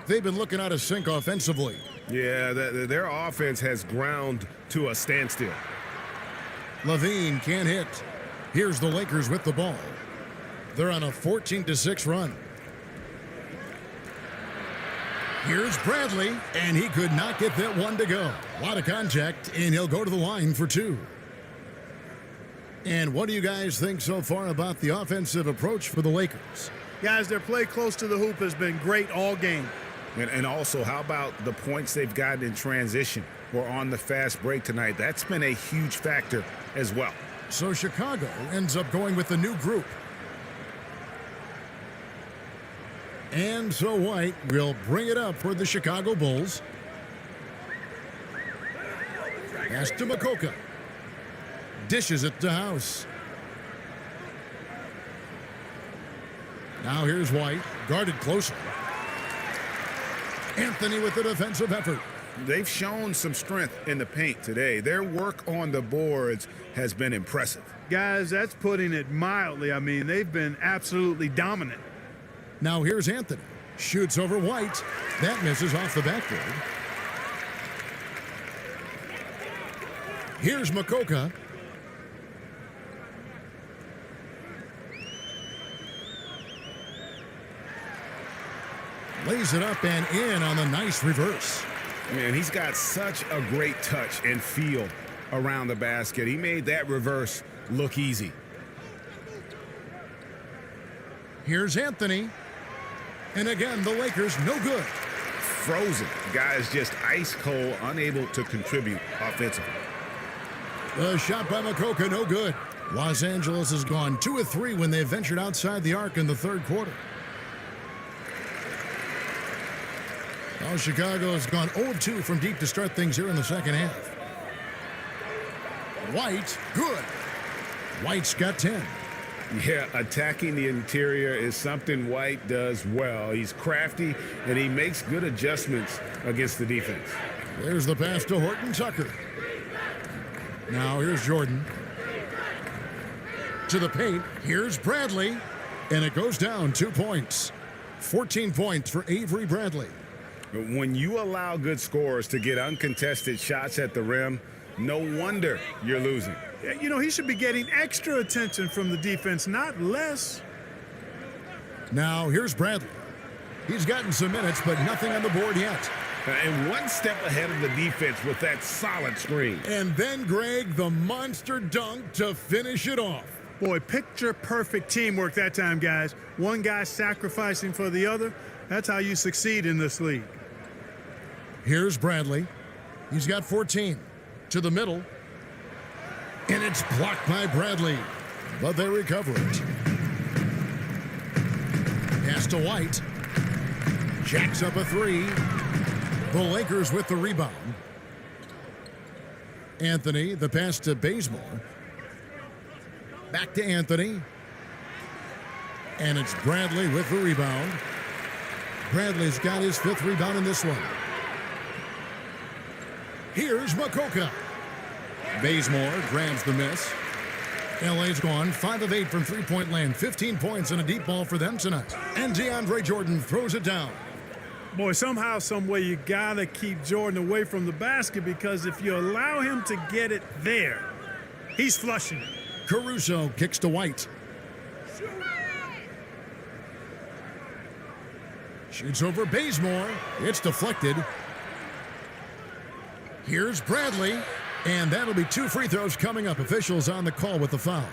They've been looking out of sync offensively. Yeah, their offense has ground to a standstill. Levine can't hit. Here's the Lakers with the ball. They're on a 14-6 run. Here's Bradley, and he could not get that one to go. A lot of contact, and he'll go to the line for two. And what do you guys think so far about the offensive approach for the Lakers? Guys, their play close to the hoop has been great all game. And also, how about the points they've gotten in transition or on the fast break tonight? That's been a huge factor as well. So Chicago ends up going with the new group. And so White will bring it up for the Chicago Bulls. Pass to Makoka. Dishes it to House. Now here's White, guarded closely. Anthony with the defensive effort. They've shown some strength in the paint today. Their work on the boards has been impressive. Guys, that's putting it mildly. I mean, they've been absolutely dominant. Now here's Anthony. Shoots over White. That misses off the backboard. Here's Makoka. Lays it up and in on the nice reverse. Man, he's got such a great touch and feel around the basket. He made that reverse look easy. Here's Anthony. And again, the Lakers no good. Frozen. Guys just ice cold, unable to contribute offensively. The shot by Makoka no good. Los Angeles has gone 2 of 3 when they ventured outside the arc in the third quarter. Now Chicago has gone 0 of 2 from deep to start things here in the second half. White, good. White's got 10. Yeah, attacking the interior is something White does well. He's crafty, and he makes good adjustments against the defense. There's the pass to Horton Tucker. Now here's Jordan. To the paint, here's Bradley. And it goes down 2 points. 14 points for Avery Bradley. When you allow good scorers to get uncontested shots at the rim, no wonder you're losing. You know, he should be getting extra attention from the defense, not less. Now here's Bradley. He's gotten some minutes, but nothing on the board yet. And one step ahead of the defense with that solid screen. And then, Greg, the monster dunk to finish it off. Boy, picture-perfect teamwork that time, guys. One guy sacrificing for the other. That's how you succeed in this league. Here's Bradley. He's got 14. To the middle. And it's blocked by Bradley. But they recover it. Pass to White. Jacks up a three. The Lakers with the rebound. Anthony, the pass to Bazemore. Back to Anthony. And it's Bradley with the rebound. Bradley's got his 5th rebound in this one. Here's Makoka. Bazemore grabs the miss. LA's gone 5 of 8 from three-point land. 15 points and a deep ball for them tonight. And DeAndre Jordan throws it down. Boy, somehow, some way, you got to keep Jordan away from the basket, because if you allow him to get it there, he's flushing it. Caruso kicks to White. Shoots over Bazemore. It's deflected. Here's Bradley. And that'll be 2 free throws coming up. Officials on the call with the foul.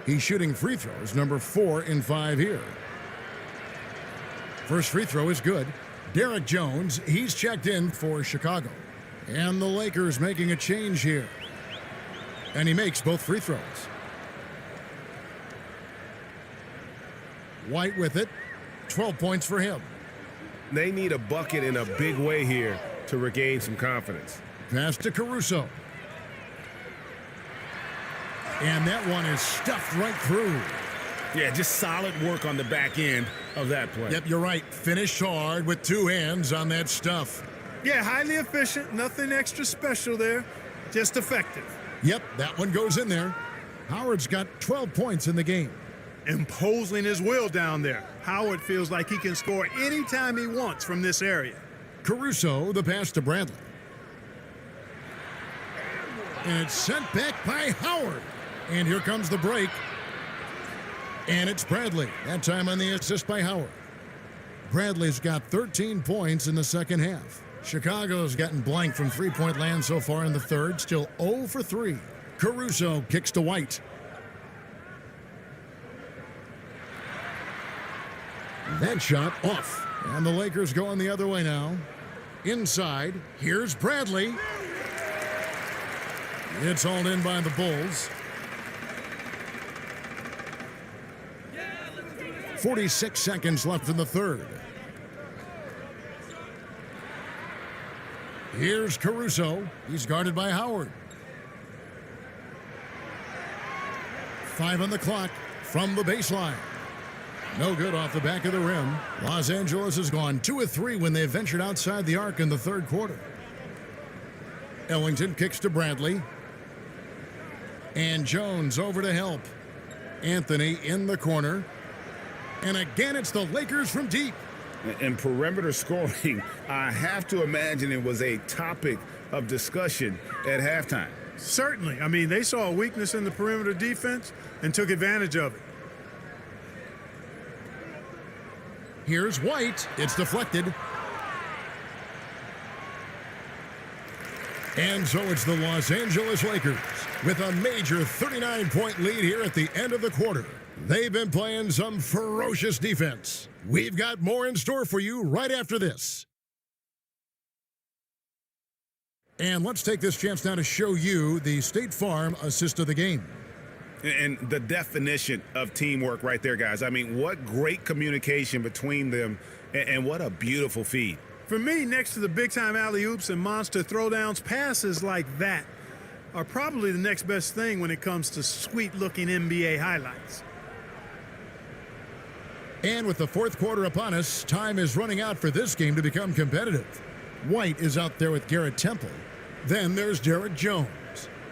He's shooting free throws, number 4 in 5 here. First free throw is good. Derek Jones, he's checked in for Chicago. And the Lakers making a change here. And he makes both free throws. White with it. 12 points for him. They need a bucket in a big way here to regain some confidence. Pass to Caruso. And that one is stuffed right through. Yeah, just solid work on the back end of that play. Yep, you're right. Finished hard with two hands on that stuff. Yeah, highly efficient. Nothing extra special there. Just effective. Yep, that one goes in there. Howard's got 12 points in the game. Imposing his will down there. Howard feels like he can score anytime he wants from this area. Caruso, the pass to Bradley. And it's sent back by Howard. And here comes the break. And it's Bradley. That time on the assist by Howard. Bradley's got 13 points in the second half. Chicago's gotten blank from three-point land so far in the third. Still 0 for 3. Caruso kicks to White. That shot off. And the Lakers going the other way now. Inside, here's Bradley. It's hauled in by the Bulls. 46 seconds left in the third. Here's Caruso. He's guarded by Howard. 5 on the clock from the baseline. No good off the back of the rim. Los Angeles has gone 2 of 3 when they ventured outside the arc in the third quarter. Ellington kicks to Bradley. And Jones over to help. Anthony in the corner. And again, it's the Lakers from deep. And perimeter scoring, I have to imagine it was a topic of discussion at halftime. Certainly. I mean, they saw a weakness in the perimeter defense and took advantage of it. Here's White. It's deflected. And so it's the Los Angeles Lakers with a major 39-point lead here at the end of the quarter. They've been playing some ferocious defense. We've got more in store for you right after this. And let's take this chance now to show you the State Farm assist of the game. And the definition of teamwork right there, guys. I mean, what great communication between them, and what a beautiful feed. For me, next to the big-time alley-oops and monster throwdowns, passes like that are probably the next best thing when it comes to sweet-looking NBA highlights. And with the fourth quarter upon us, time is running out for this game to become competitive. White is out there with Garrett Temple. Then there's Derek Jones.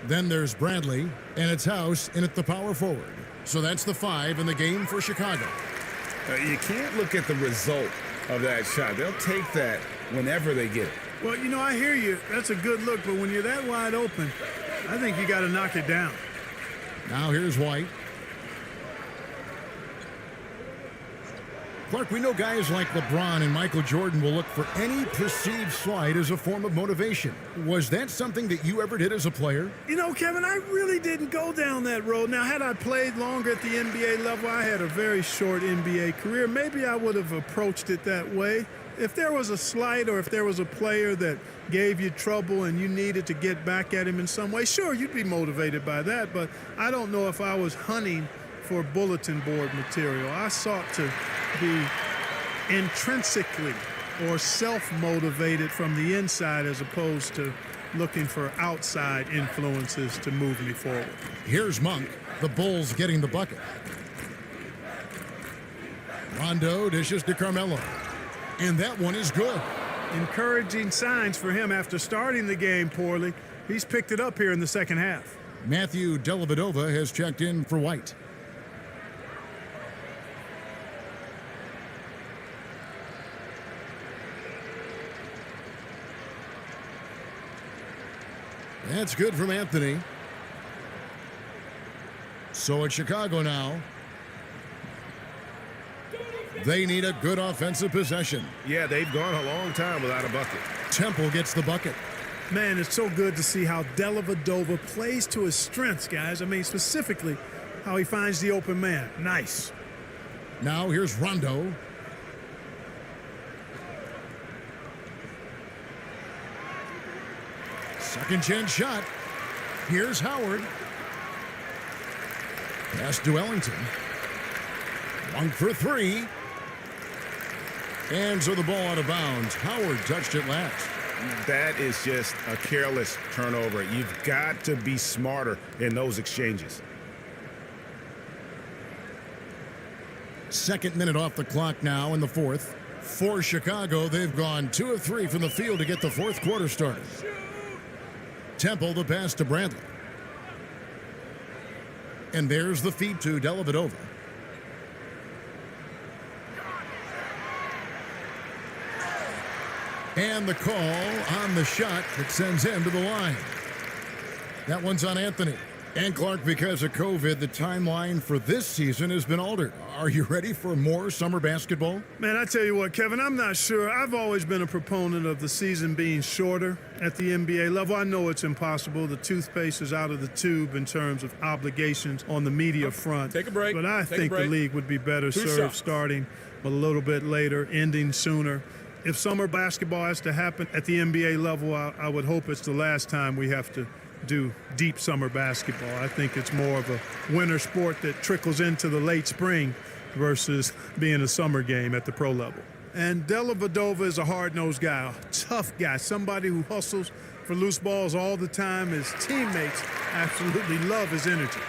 Then there's Bradley, and it's House in at the power forward. So that's the 5 in the game for Chicago. You can't look at the result of that shot. They'll take that whenever they get it. Well, you know, I hear you. That's a good look, but when you're that wide open, I think you got to knock it down. Now here's White. Clark, we know guys like LeBron and Michael Jordan will look for any perceived slight as a form of motivation. Was that something that you ever did as a player? You know, Kevin, I really didn't go down that road. Now, had I played longer at the NBA level, I had a very short NBA career. Maybe I would have approached it that way. If there was a slight or if there was a player that gave you trouble and you needed to get back at him in some way, sure, you'd be motivated by that. But I don't know if I was hunting for bulletin board material. I sought to be intrinsically or self-motivated from the inside as opposed to looking for outside influences to move me forward. Here's Monk, the Bulls getting the bucket. Rondo dishes to Carmelo. And that one is good. Encouraging signs for him after starting the game poorly. He's picked it up here in the second half. Matthew Dellavedova has checked in for White. That's good from Anthony. So it's Chicago now. They need a good offensive possession. Yeah, they've gone a long time without a bucket. Temple gets the bucket. Man, it's so good to see how Dellavedova plays to his strengths, guys. I mean, specifically, how he finds the open man. Nice. Now here's Rondo. Second chance shot. Here's Howard. Pass to Ellington. One for 3. And so the ball out of bounds. Howard touched it last. That is just a careless turnover. You've got to be smarter in those exchanges. Second minute off the clock now in the fourth. For Chicago, they've gone 2 of 3 from the field to get the fourth quarter started. Temple, the pass to Bradley. And there's the feed to Dellavedova. And the call on the shot that sends him to the line. That one's on Anthony. And Clark, because of COVID, the timeline for this season has been altered. Are you ready for more summer basketball? Man, I tell you what, Kevin, I'm not sure. I've always been a proponent of the season being shorter at the NBA level. I know it's impossible. The toothpaste is out of the tube in terms of obligations on the media front. Take a break. But I think the league would be better served starting a little bit later, ending sooner. If summer basketball has to happen at the NBA level, I would hope it's the last time we have to do deep summer basketball. I think it's more of a winter sport that trickles into the late spring versus being a summer game at the pro level. And Dellavedova is a hard-nosed guy, a tough guy, somebody who hustles for loose balls all the time. His teammates absolutely love his energy.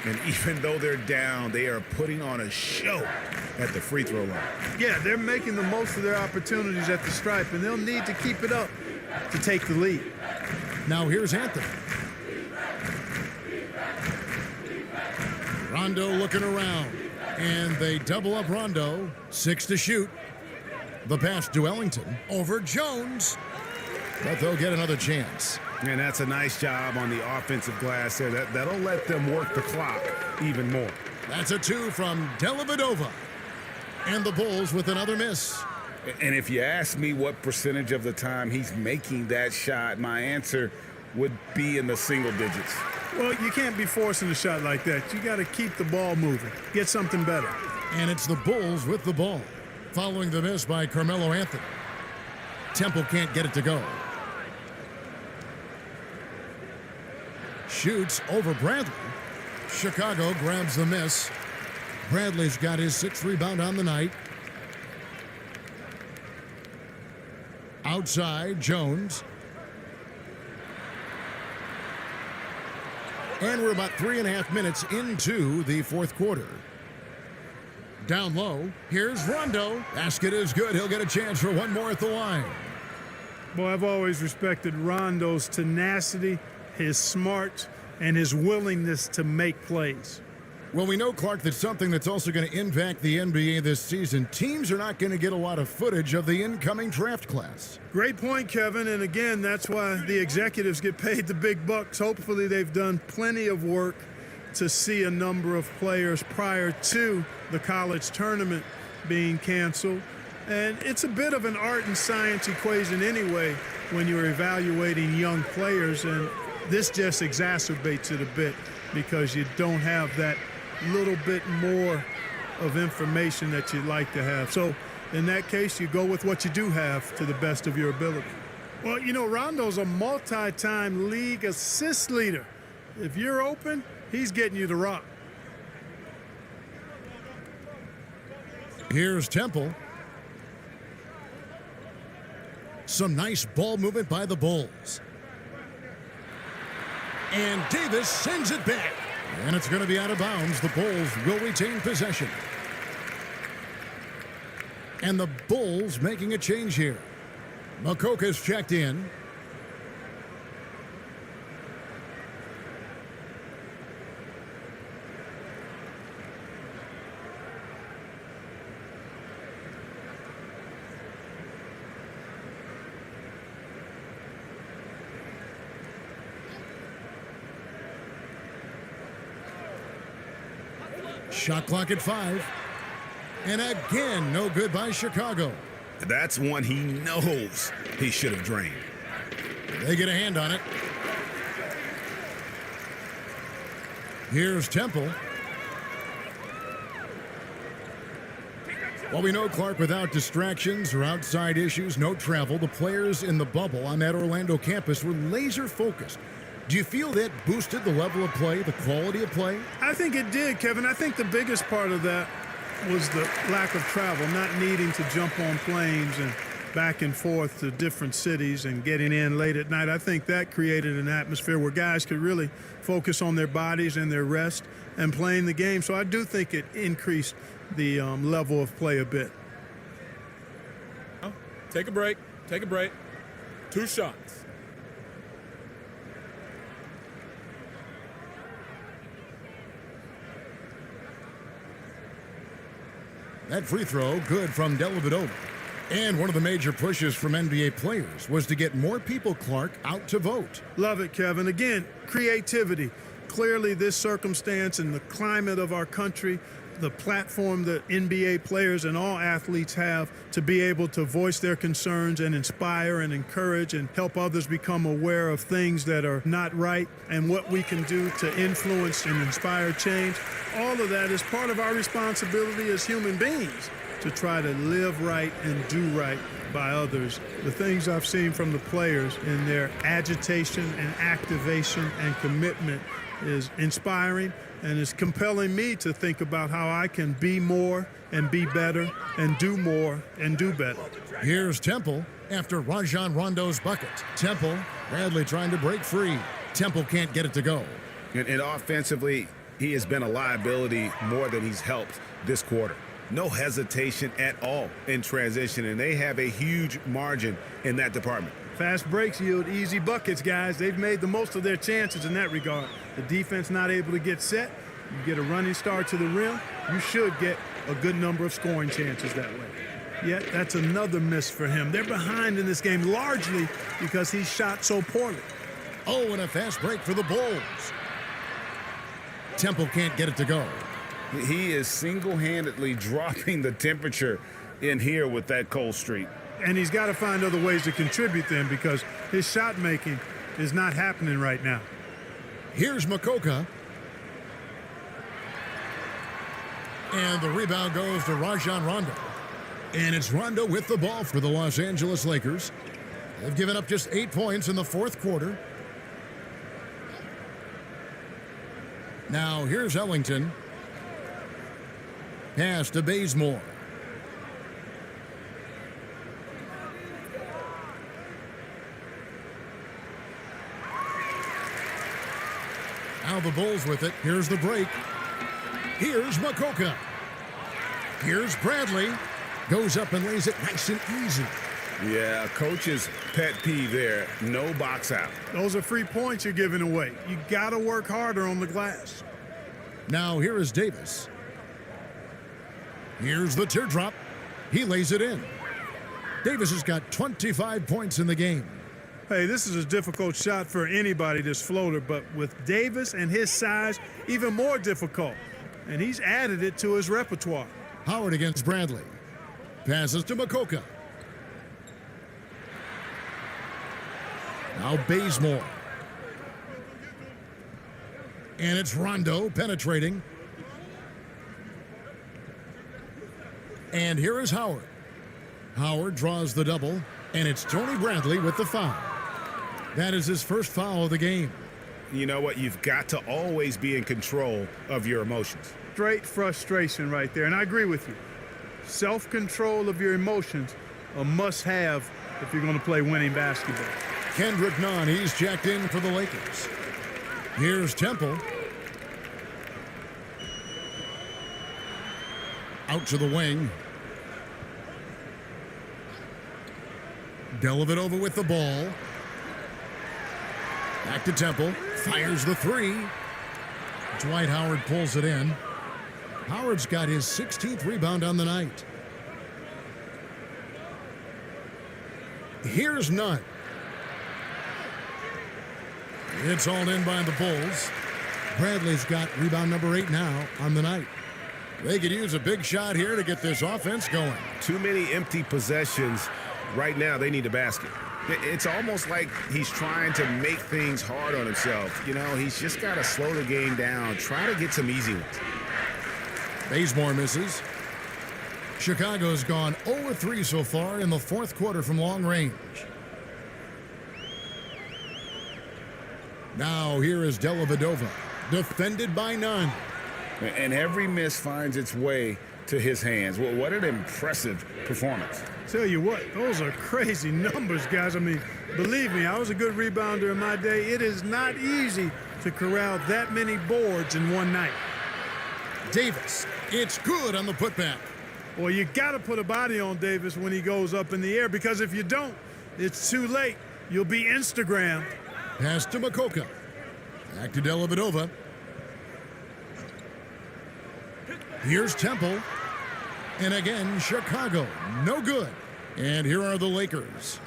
And even though they're down, they are putting on a show at the free throw line. Yeah, they're making the most of their opportunities at the stripe, and they'll need to keep it up to take the lead. Now here's Anthony. Rondo looking around, and they double up Rondo. 6 to shoot. The pass to Ellington over Jones, but they'll get another chance. And that's a nice job on the offensive glass there. That'll let them work the clock even more. That's a 2 from Dellavedova, and the Bulls with another miss. And if you ask me what percentage of the time he's making that shot, my answer would be in the single digits. Well, you can't be forcing a shot like that. You got to keep the ball moving, get something better. And it's the Bulls with the ball, following the miss by Carmelo Anthony. Temple can't get it to go. Shoots over Bradley. Chicago grabs the miss. Bradley's got his 6th rebound on the night. Outside, Jones. And we're about 3.5 minutes into the fourth quarter. Down low, here's Rondo. Basket is good. He'll get a chance for one more at the line. Boy, I've always respected Rondo's tenacity, his smarts, and his willingness to make plays. Well, we know, Clark, that something that's also going to impact the NBA this season. Teams are not going to get a lot of footage of the incoming draft class. Great point, Kevin. And again, that's why the executives get paid the big bucks. Hopefully they've done plenty of work to see a number of players prior to the college tournament being canceled. And it's a bit of an art and science equation anyway when you're evaluating young players. And this just exacerbates it a bit because you don't have that little bit more of information that you'd like to have. So in that case, you go with what you do have to the best of your ability. Well, you know, Rondo's a multi-time league assist leader. If you're open, he's getting you the rock. Here's Temple. Some nice ball movement by the Bulls. And Davis sends it back. And it's going to be out of bounds. The Bulls will retain possession. And the Bulls making a change here. Makoka's checked in. Shot clock at 5. And again, no good by Chicago. That's one he knows he should have drained. They get a hand on it. Here's Temple. Well, we know, Clark, without distractions or outside issues, no travel, the players in the bubble on that Orlando campus were laser focused. Do you feel that boosted the level of play, the quality of play? I think it did, Kevin. I think the biggest part of that was the lack of travel, not needing to jump on planes and back and forth to different cities and getting in late at night. I think that created an atmosphere where guys could really focus on their bodies and their rest and playing the game. So I do think it increased the level of play a bit. Take a break. Take a break. 2 shots. That free throw, good from Dellavedova. And one of the major pushes from NBA players was to get more people, Clark, out to vote. Love it, Kevin. Again, creativity. Clearly, this circumstance and the climate of our country, the platform that NBA players and all athletes have to be able to voice their concerns and inspire and encourage and help others become aware of things that are not right and what we can do to influence and inspire change. All of that is part of our responsibility as human beings to try to live right and do right by others. The things I've seen from the players in their agitation and activation and commitment is inspiring, and it's compelling me to think about how I can be more and be better and do more and do better. Here's Temple after Rajon Rondo's bucket. Temple, Bradley trying to break free. Temple can't get it to go. And offensively, he has been a liability more than he's helped this quarter. No hesitation at all in transition, and they have a huge margin in that department. Fast breaks yield easy buckets, guys. They've made the most of their chances in that regard. The defense not able to get set. You get a running start to the rim, you should get a good number of scoring chances that way. Yet that's another miss for him. They're behind in this game largely because he shot so poorly. Oh, and a fast break for the Bulls. Temple can't get it to go. He is single-handedly dropping the temperature in here with that cold streak. And he's got to find other ways to contribute then because his shot making is not happening right now. Here's Makoka. And the rebound goes to Rajon Rondo. And it's Rondo with the ball for the Los Angeles Lakers. They've given up just 8 points in the fourth quarter. Now here's Ellington. Pass to Bazemore. Now the Bulls with it. Here's the break. Here's Makoka. Here's Bradley. Goes up and lays it nice and easy. Yeah, coach's pet peeve there. No box out. Those are free points you're giving away. You got to work harder on the glass. Now here is Davis. Here's the teardrop. He lays it in. Davis has got 25 points in the game. Hey, this is a difficult shot for anybody, this floater, but with Davis and his size, even more difficult. And he's added it to his repertoire. Howard against Bradley. Passes to Makoka. Now Bazemore. And it's Rondo penetrating. And here is Howard. Howard draws the double, and it's Tony Bradley with the foul. That is his first foul of the game. You know what? You've got to always be in control of your emotions. Straight frustration right there, and I agree with you. Self-control of your emotions, a must-have if you're going to play winning basketball. Kendrick Nunn, he's jacked in for the Lakers. Here's Temple. Out to the wing. Dellavedova with the ball. Back to Temple. Fires the three. Dwight Howard pulls it in. Howard's got his 16th rebound on the night. Here's Nunn. It's all in by the Bulls. Bradley's got rebound number 8 now on the night. They could use a big shot here to get this offense going. Too many empty possessions. Right now, they need a basket. It's almost like he's trying to make things hard on himself. You know, he's just got to slow the game down, try to get some easy ones. Bazemore misses. Chicago's gone 0-3 so far in the fourth quarter from long range. Now here is Dellavedova, defended by Nunn. And every miss finds its way to his hands. Well, what an impressive performance. Tell you what, those are crazy numbers, guys. I mean, believe me, I was a good rebounder in my day. It is not easy to corral that many boards in one night. Davis. It's good on the putback. Well, you got to put a body on Davis when he goes up in the air, because if you don't, it's too late. You'll be Instagrammed. Pass to Makoka. Back to Dellavedova. Here's Temple. And again, Chicago. No good. And here are the Lakers.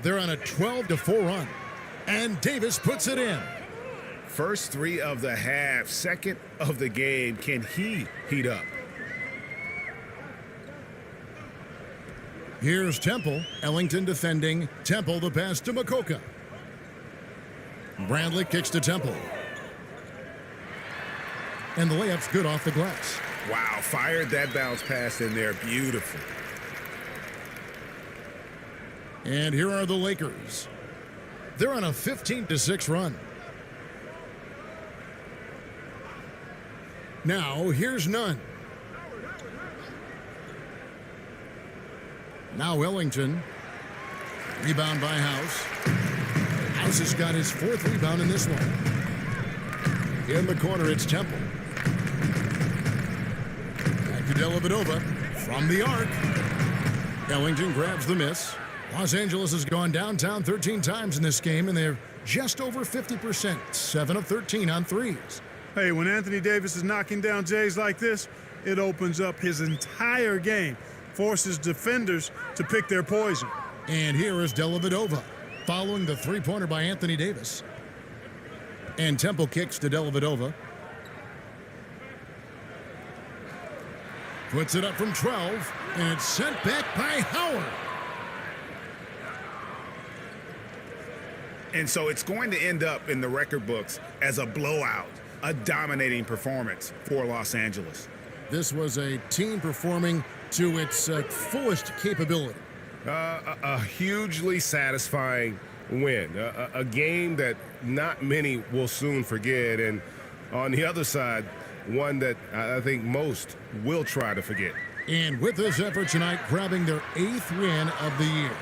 They're on a 12-4 run. And Davis puts it in. First three of the half, second of the game. Can he heat up? Here's Temple. Ellington defending. Temple the pass to Makoka. Bradley kicks to Temple. And the layup's good off the glass. Wow, fired that bounce pass in there. Beautiful. And here are the Lakers. They're on a 15-6 run. Now, here's Nunn. Now Ellington. Rebound by House. House has got his fourth rebound in this one. In the corner, it's Temple. Back to Dellavedova. From the arc. Ellington grabs the miss. Los Angeles has gone downtown 13 times in this game, and they're just over 50%, 7 of 13 on threes. Hey, when Anthony Davis is knocking down Jays like this, it opens up his entire game, forces defenders to pick their poison. And here is Dellavedova, following the three-pointer by Anthony Davis. And Temple kicks to Dellavedova. Puts it up from 12, and it's sent back by Howard. And so it's going to end up in the record books as a blowout, a dominating performance for Los Angeles. This was a team performing to its fullest capability. A hugely satisfying win, a game that not many will soon forget, and on the other side, one that I think most will try to forget. And with this effort tonight, grabbing their 8th win of the year.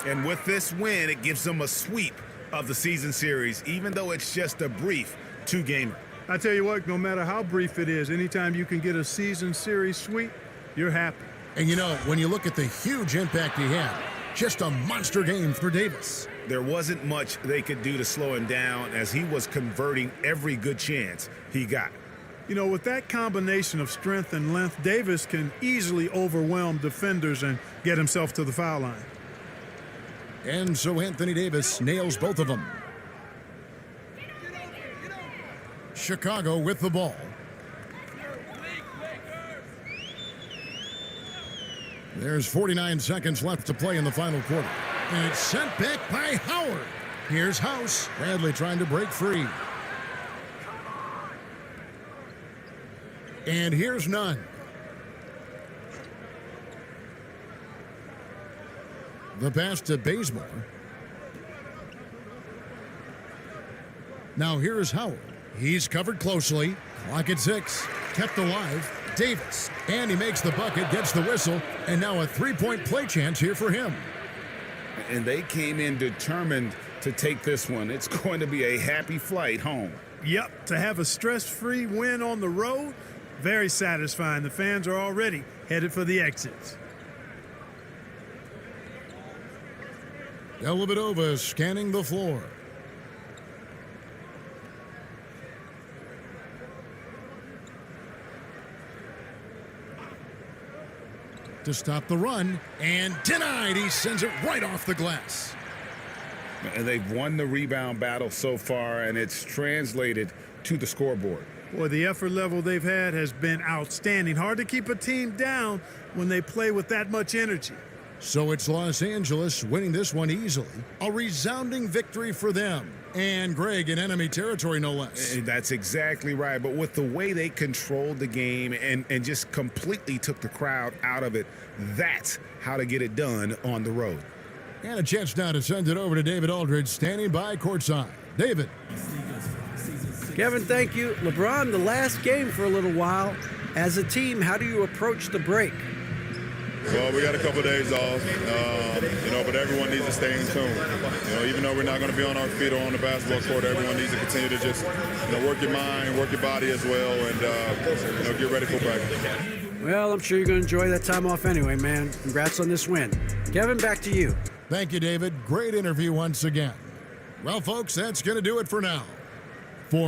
And with this win, it gives them a sweep of the season series, even though it's just a brief two-gamer. I tell you what, no matter how brief it is, anytime you can get a season series sweep, you're happy. And you know, when you look at the huge impact he had, just a monster game for Davis. There wasn't much they could do to slow him down, as he was converting every good chance he got. You know, with that combination of strength and length, Davis can easily overwhelm defenders and get himself to the foul line. And so Anthony Davis nails both of them. Chicago with the ball. There's 49 seconds left to play in the final quarter. And it's sent back by Howard. Here's House. Bradley trying to break free. And here's Nunn. The pass to Bazemore. Now here's Howard. He's covered closely. Clock at 6. Kept alive. Davis. And he makes the bucket, gets the whistle, and now a three-point play chance here for him. And they came in determined to take this one. It's going to be a happy flight home. Yep, to have a stress-free win on the road, very satisfying. The fans are already headed for the exits. Dellavedova scanning the floor. To stop the run, and denied. He sends it right off the glass. And they've won the rebound battle so far, and it's translated to the scoreboard. Boy, the effort level they've had has been outstanding. Hard to keep a team down when they play with that much energy. So it's Los Angeles winning this one easily. A resounding victory for them. And Greg in enemy territory, no less. And that's exactly right. But with the way they controlled the game and just completely took the crowd out of it, that's how to get it done on the road. And a chance now to send it over to David Aldridge, standing by courtside. David. Kevin, thank you. LeBron, the last game for a little while. As a team, how do you approach the break? Well, we got a couple of days off, but everyone needs to stay in tune. Even though we're not going to be on our feet or on the basketball court, everyone needs to continue to just, work your mind, work your body as well, and, get ready for practice. Well, I'm sure you're going to enjoy that time off anyway, man. Congrats on this win. Kevin, back to you. Thank you, David. Great interview once again. Well, folks, that's going to do it for now.